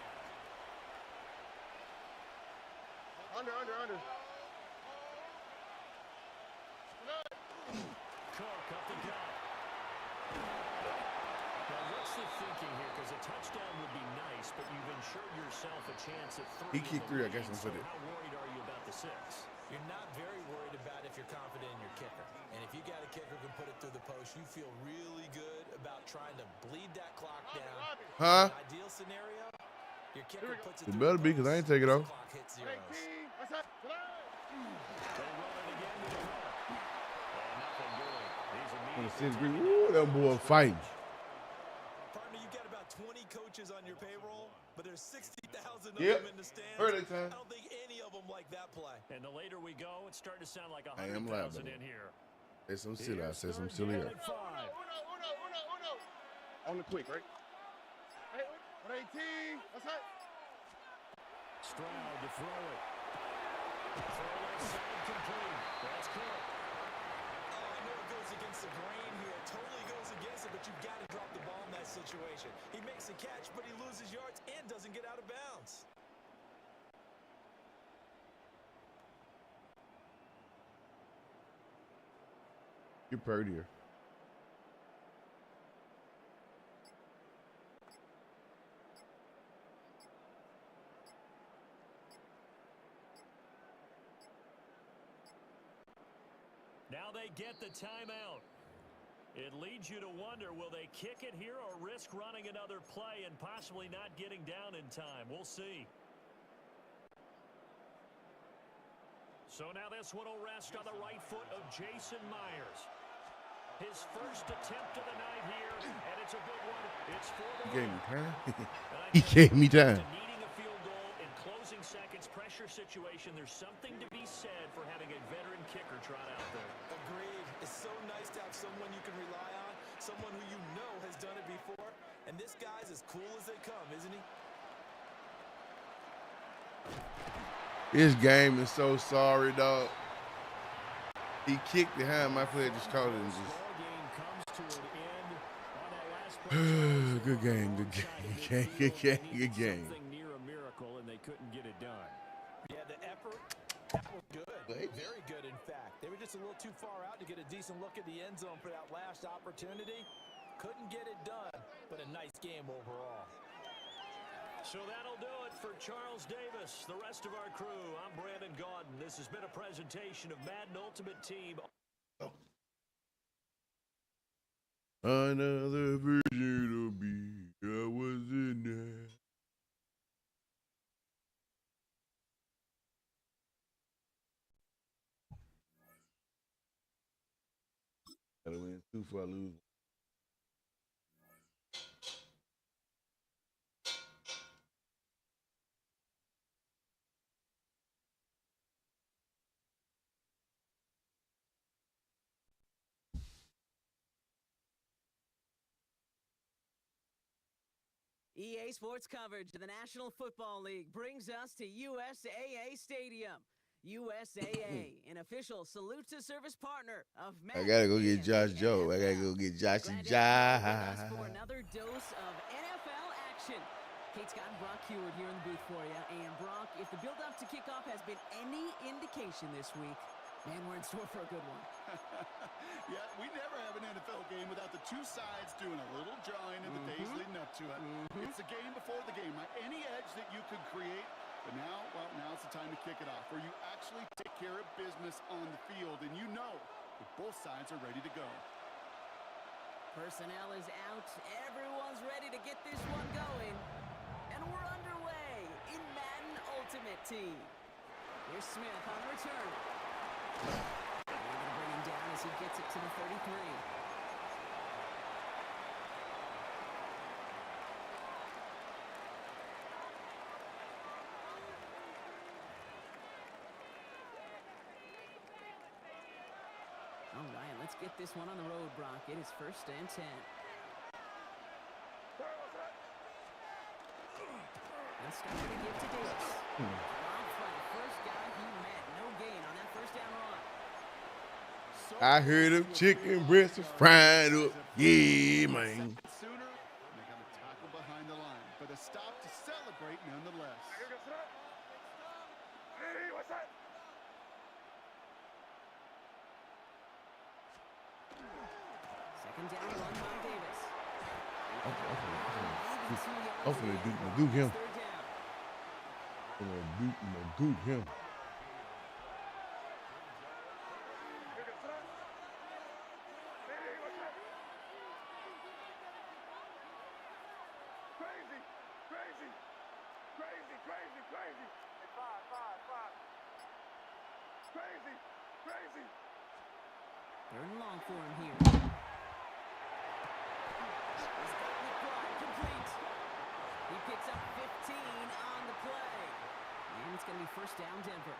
Under. Cook up the gut. Now what's the thinking here? Because a touchdown would be nice, but you've ensured yourself a chance at 3. He kicked 3, I guess, and So put it. how worried are you about the 6? You're not very worried about if you're confident in your kicker. And if you got a kicker who can put it through the post, you feel really good about trying to bleed that clock down. Huh? Ideal scenario, your kicker puts it It through better the be, because I ain't post, take it the off. clock hits zeros. 18. What's that? They run it again to the Cook. And nothing doing. He's immediately Ooh, that boy fighting. Partner, you got about 20 coaches on your payroll, but there's 60,000 of Yep. them in the stands. Heard it, time. I don't think any of them like that play. And the later we go, it's starting to sound like I am live, 100,000 brother. in here. There's some silly. I said some Here's silly. third down and 5. Uno. On the quick, right? 18. What's that? Stroud to throw it. Throw left side complete. That's Cook. Oh, I know it goes against the grain here. It totally goes against it, but you've got to drop the ball in that situation. He makes a catch, but he loses yards and doesn't get out of bounds. You're prettier. Now they get the timeout. It leads you to wonder, will they kick it here or risk running another play and possibly not getting down in time? We'll see. So now this one will rest on the right foot of Jason Myers. His first attempt of the night here, and it's a big one. It's for the He gave me win. time. He gave me time. Needing a field goal in closing seconds, pressure situation, there's something to be said for having a veteran kicker trot out there. Agreed. It's so nice to have someone you can rely on, someone who you know has done it before. And this guy's as cool as they come, isn't he? This game is so sorry, dog. He kicked behind my player, just caught it and just. Good game, good game, good game, good game. Something near a miracle, and they couldn't get it done. Yeah, the effort, that was good. Very good, in fact. They were just a little too far out to get a decent look at the end zone for that last opportunity. Couldn't get it done, but a nice game overall. So that'll do it for Charles Davis, the rest of our crew. I'm Brandon Gaudin. This has been a presentation of Madden Ultimate Team. Oh. Another version of me, I was in there. Gotta win 2 before I lose. EA Sports coverage of the National Football League brings us to USAA Stadium. USAA, an official salute to service partner of I gotta go get Josh Joe. I gotta go get Josh and Josh. For another dose of NFL action. Kate Scott and Brock Heward here in the booth for you. And Brock, if the build-up to kickoff has been any indication this week, man, we're in store for a good one. Yeah, we never have an NFL game without the two sides doing a little jawing in the days leading up to it. It's the game before the game. Like any edge that you could create, but now, well, now's the time to kick it off, where you actually take care of business on the field, and you know that both sides are ready to go. Personnel is out. Everyone's ready to get this one going. And we're underway in Madden Ultimate Team. Here's Smith on the return. They're going to bring him down as he gets it to the 33. All right, let's get this one on the road, Brock. It is 1st and 10. And start to give to Davis. Off by the first guy he met. No gain on that first down run. I heard them chicken breasts frying up. Yeah, man. Sooner, and they got a tackle behind the line, but a stop to celebrate nonetheless. Hey, what's that? Second down run by Davis. I'm finna duke him. I'm gonna duke him. Third and long for him here. Complete. He picks up 15 on the play. And it's going to be first down, Denver.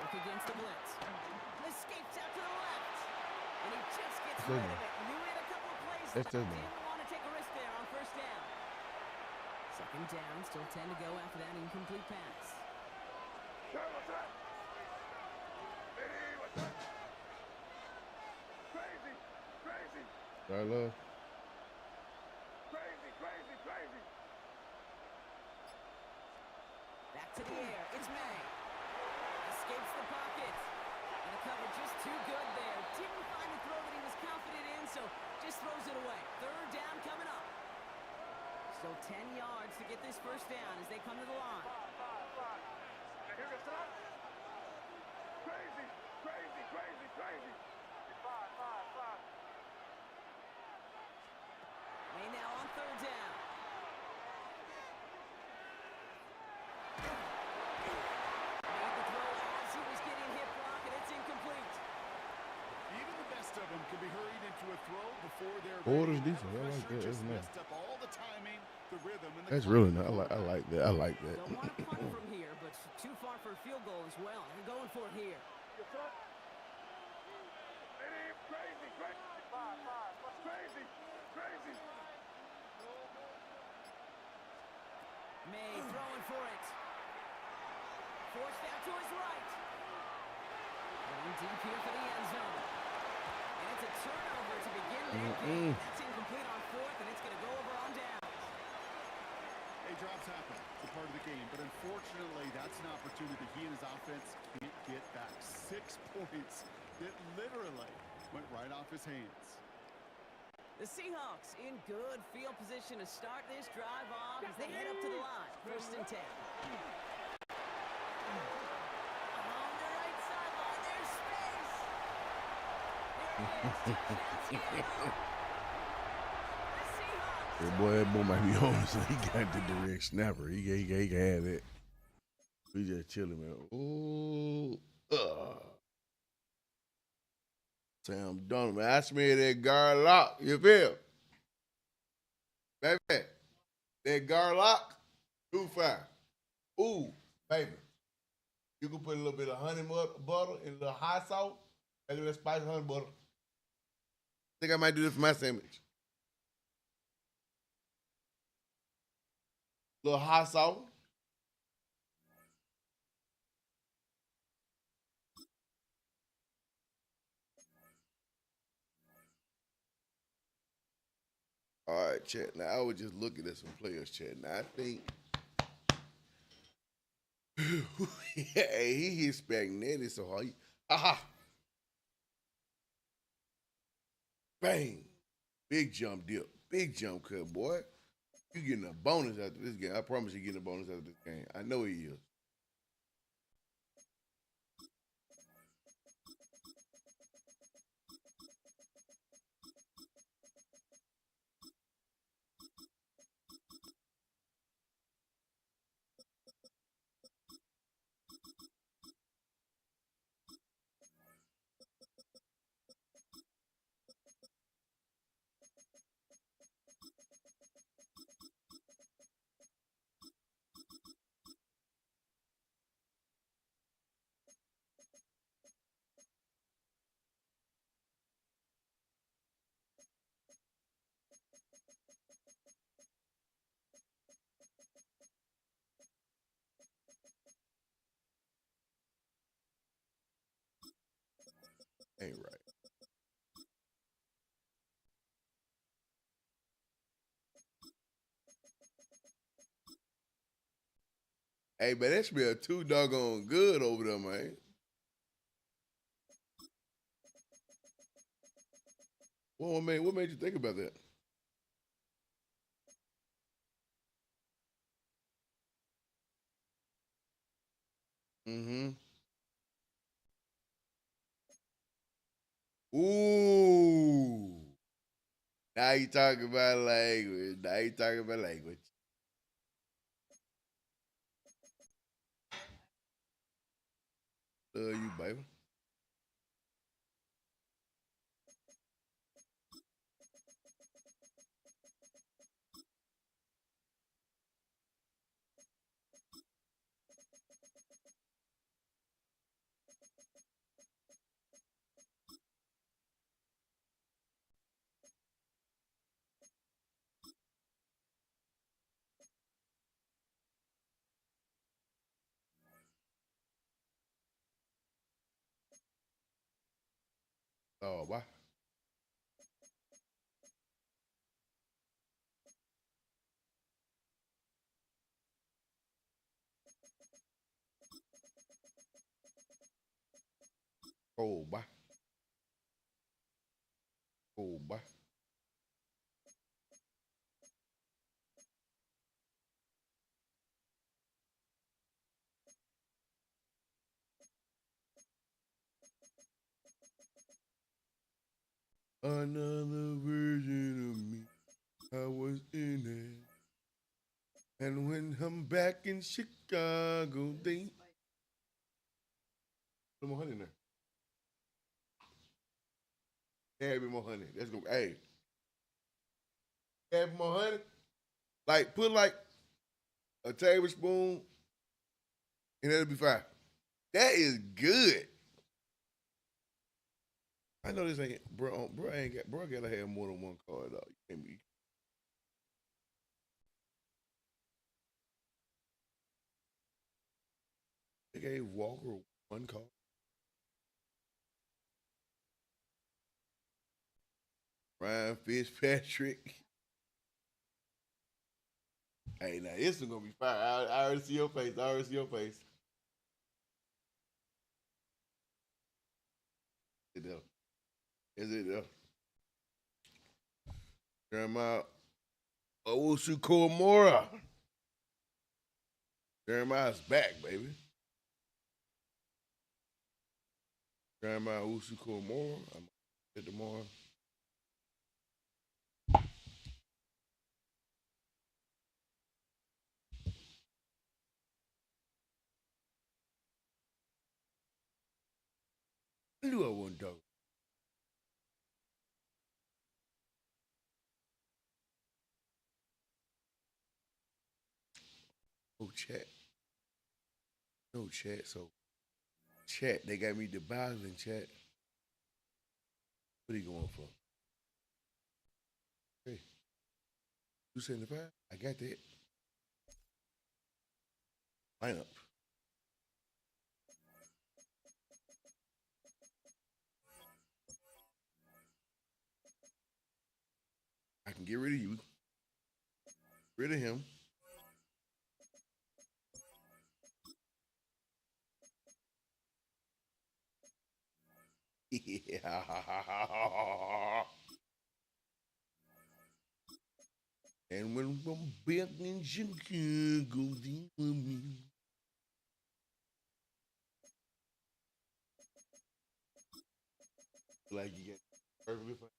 Against the blitz. Escapes out to the left. And he just gets rid of it. Knew he had a couple of plays. Didn't want to take a risk there on first down. Second down, still 10 to go after that incomplete pass. I love. Back to the air. It's May. Escapes the pocket. And the cover just too good there. Didn't find the throw that he was confident in, so just throws it away. Third down coming up. Still 10 yards to get this first down as they come to the line. Crazy, crazy, crazy, crazy. Five. May now on third down. Made the throw as he was getting hit block, and it's incomplete. Even the best of them can be hurried into a throw before they're Order's ready. decent. I like Pressure that. just That's nice. messed up all the timing, the rhythm, and the That's clock really of the nice. I quarterback. like that. I like that. Don't want to punt from here, but too far for a field goal as well. They're going for it here. Yes, sir. It ain't crazy, crazy. Five. Crazy, crazy. May throwing for it. Forced out to his right. Going deep here for the end zone. And it's a turnover to begin that game. That's incomplete on fourth, and it's going to go over on downs. Hey, drops happen. It's a part of the game. But unfortunately, that's an opportunity he and his offense can't get back. 6 points that literally went right off his hands. The Seahawks in good field position to start this drive off as they head up to the line. 1st and 10. Along the right sideline, there's space. There it is. Touchdown, Seattle. The Seahawks. Yeah, boy, that boy might be home, so he got the direct snapper. He can have that. We just chilling, man. Ooh, Sam Donald, man. I smell that garlock. You feel? Baby, that garlock, too fire. Ooh, baby. You can put a little bit of honey butter and a little hot sauce. Make a little spicy honey butter. I think I might do this for my sandwich. Little hot sauce. All right, chat. Now, I was just looking at some players, chat. Now, I think hey, he hit spaghetti so hard. Aha! Bang! Big jump dip. Big jump cut, boy. You getting a bonus after this game. I promise you getting a bonus after this game. I know he is. Ain't right. Hey, but that smell too doggone good over there, man. What made you think about that? Mm-hmm. Ooh. Now you talking about language. Love you, baby. Oh, why? Oh, why? Oh, why? Another version of me. I was in it. And when I'm back in Chicago, they put more honey in there. Add me more honey. That's gonna hey. Add more honey. Like put like a tablespoon, and that'll be fine. That is good. I know this ain't bro. Bro ain't got bro. Gotta have more than one card though. You can't be. They gave Walker one card. Ryan Fitzpatrick. Hey, now this is gonna be fire. I already see your face. I already see your face. Is it though? Is it though? Jeremiah Owusu Koromora. Jeremiah's back, baby. Jeremiah Owusu Koromora. I'm get tomorrow. I knew I wasn't dog. No chat. No chat. So chat. They got me depositing chat. What are you going for? Hey, 275. I got that. Lineup. I can get rid of you. Rid of him. Yeah. And when I'm back in Chicago, they want me. Like you get perfectly fine.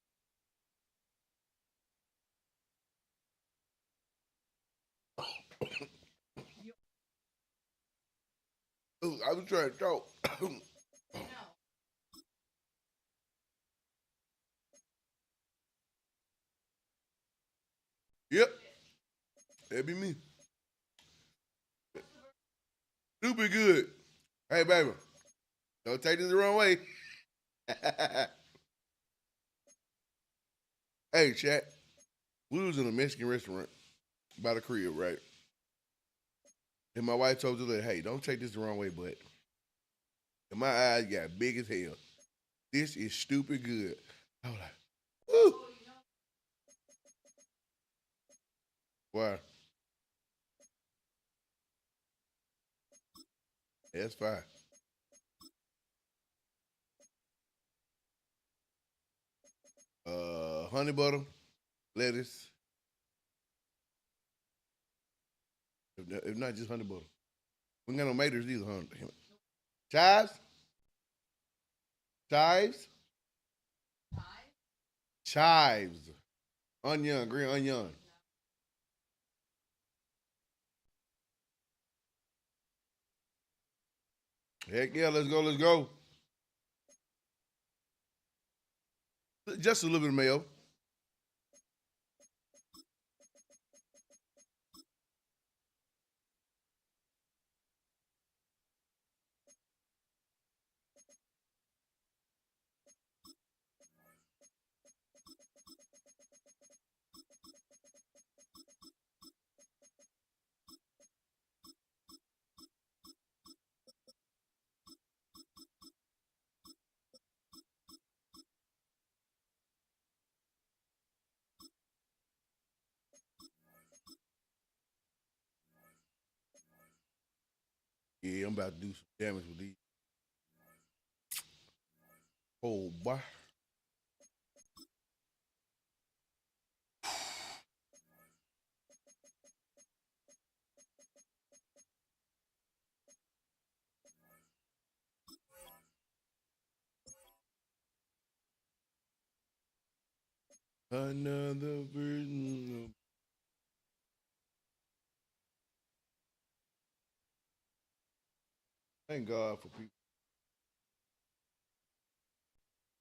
I was trying to talk. Yep, that'd be me. Stupid good. Hey, baby, don't take this the wrong way. Hey, chat. We was in a Mexican restaurant by the crib, right? And my wife told us, hey, don't take this the wrong way, but and my eyes got big as hell. This is stupid good. I was like, woo. Why? That's fine. Honey butter, lettuce. If not just honey butter. We ain't got no maters either, huh? Chives? Chives? Chives. Onion, green onion. Heck yeah, let's go, let's go. Just a little bit of mayo. Yeah, I'm about to do some damage with these. Oh, boy. Another version. Thank God for people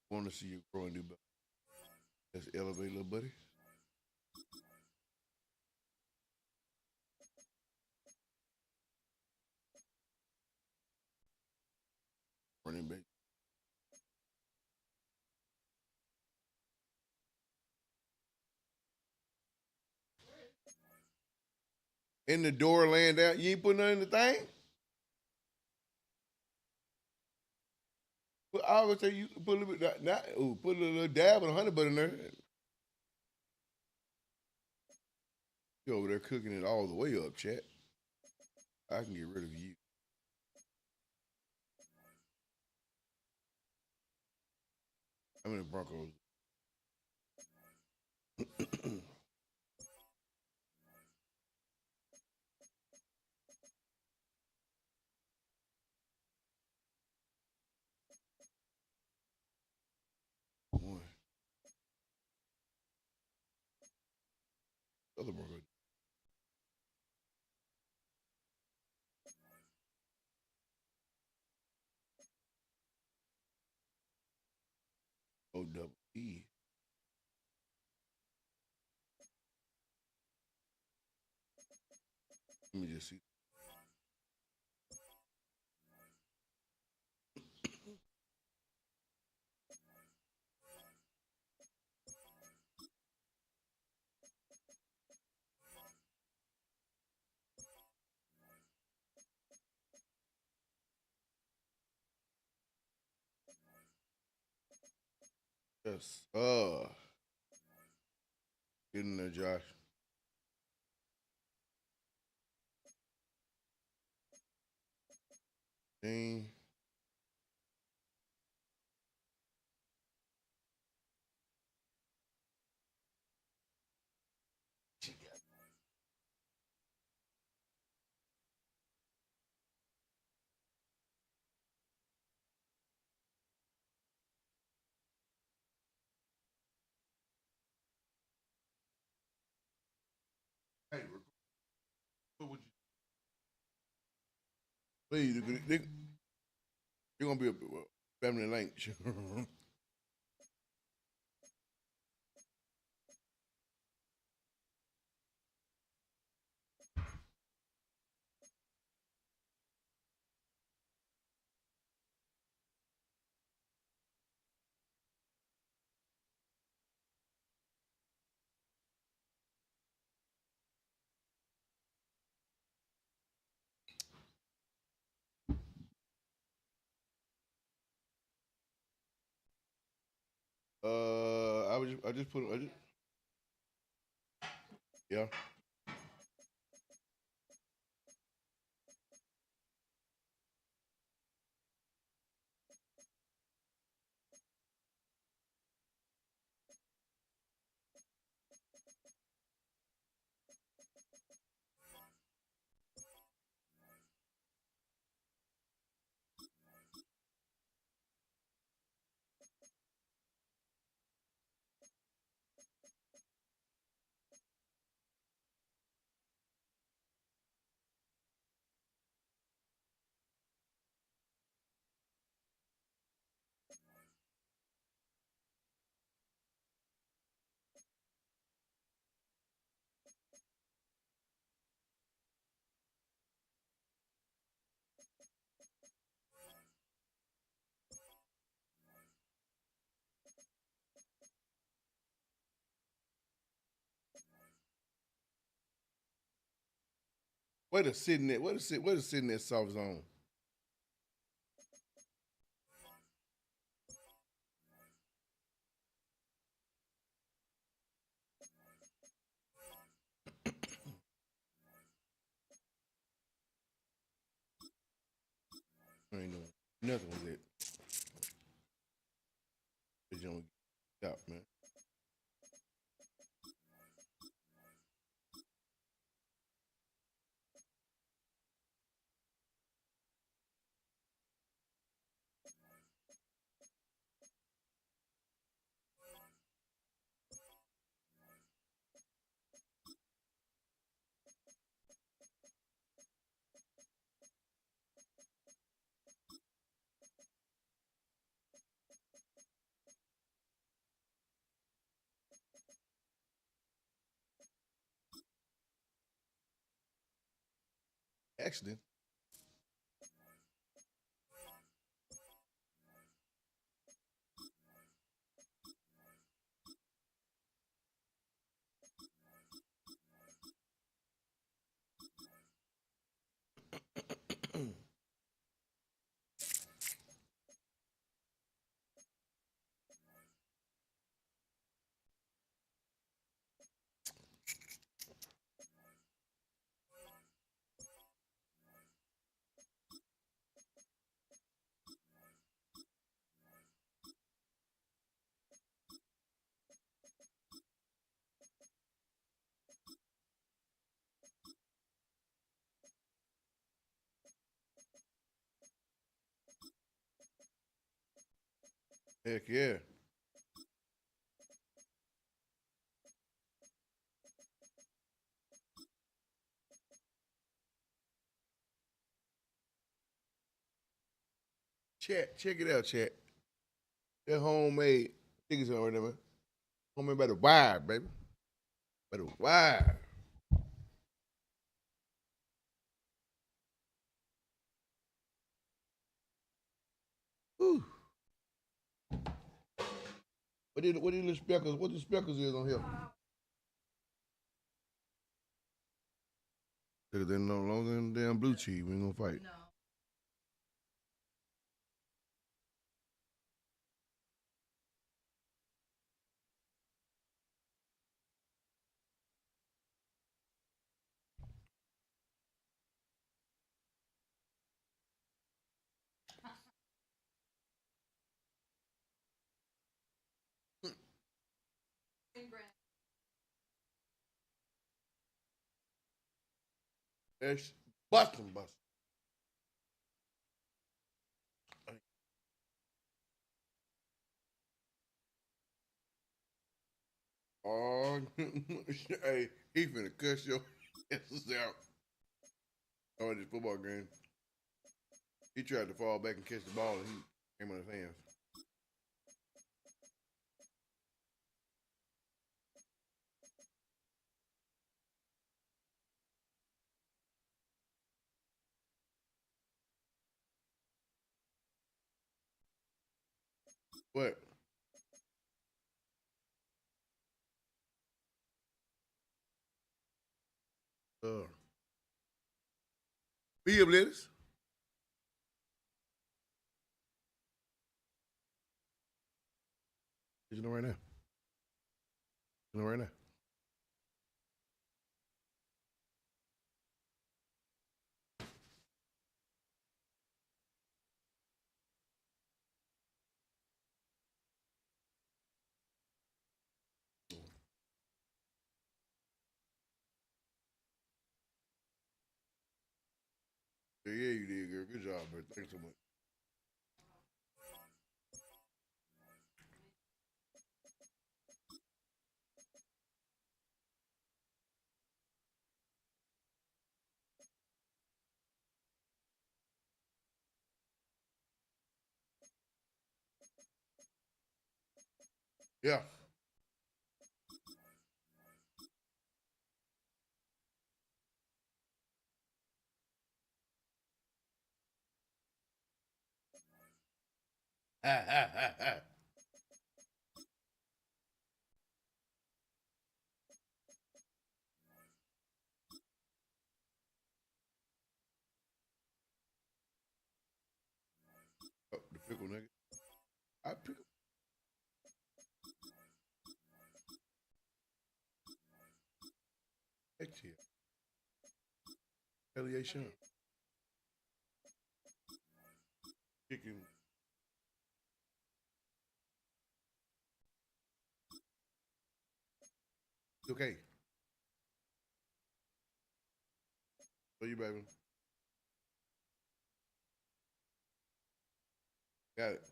who want to see you grow and do better. Let's elevate, little buddy. Running back. In the door, laying down. You ain't putting nothing in the thing? I always say you put a little bit, put a little dab of honey butter in there. You over there cooking it all the way up, chat. I can get rid of you. I'm in the Broncos. One. Other Broncos. O-double-E. Let me just see. Yes. Get in there, Josh. Ding. Hey, what would you? Please, they're gonna be a family link. I just put. Yeah. Where to sit in that? Where to sit in that soft zone? I ain't doing nothing with it. They don't stop, man. Accident. Heck yeah. Chat, check it out, chat. That homemade chicken sandwich right there, man. Homemade by the wire, baby. By the wire. Whew. What these little speckles? What the speckles is on here? Because they're no longer than damn blue cheese. We ain't gonna fight. No. It's busting. Oh, hey, he finna cuss your asses out. Oh, this football game. He tried to fall back and catch the ball, and he came on his hands. What? Be up, ladies. You know right now. You know right now. Yeah, you did, girl. Good job, bro. Thanks so much. Yeah. Ha ha ha ha. Oh, the pickle nigga. I pickle. Heck yeah. Retaliation. Chicken. Okay. So you, baby. Got it.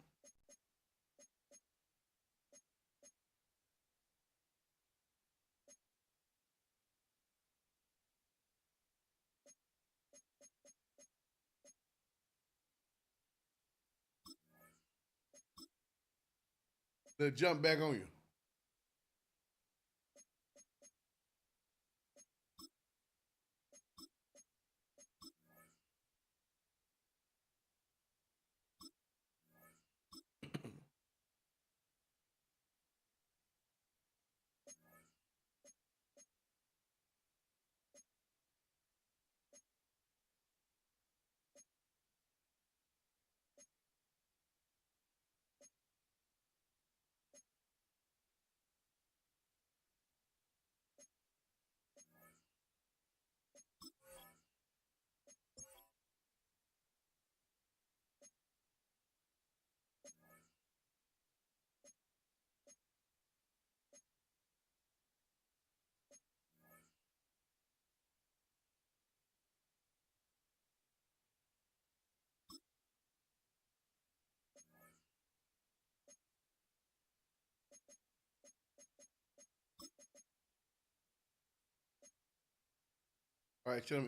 They'll jump back on you. All right, tell me.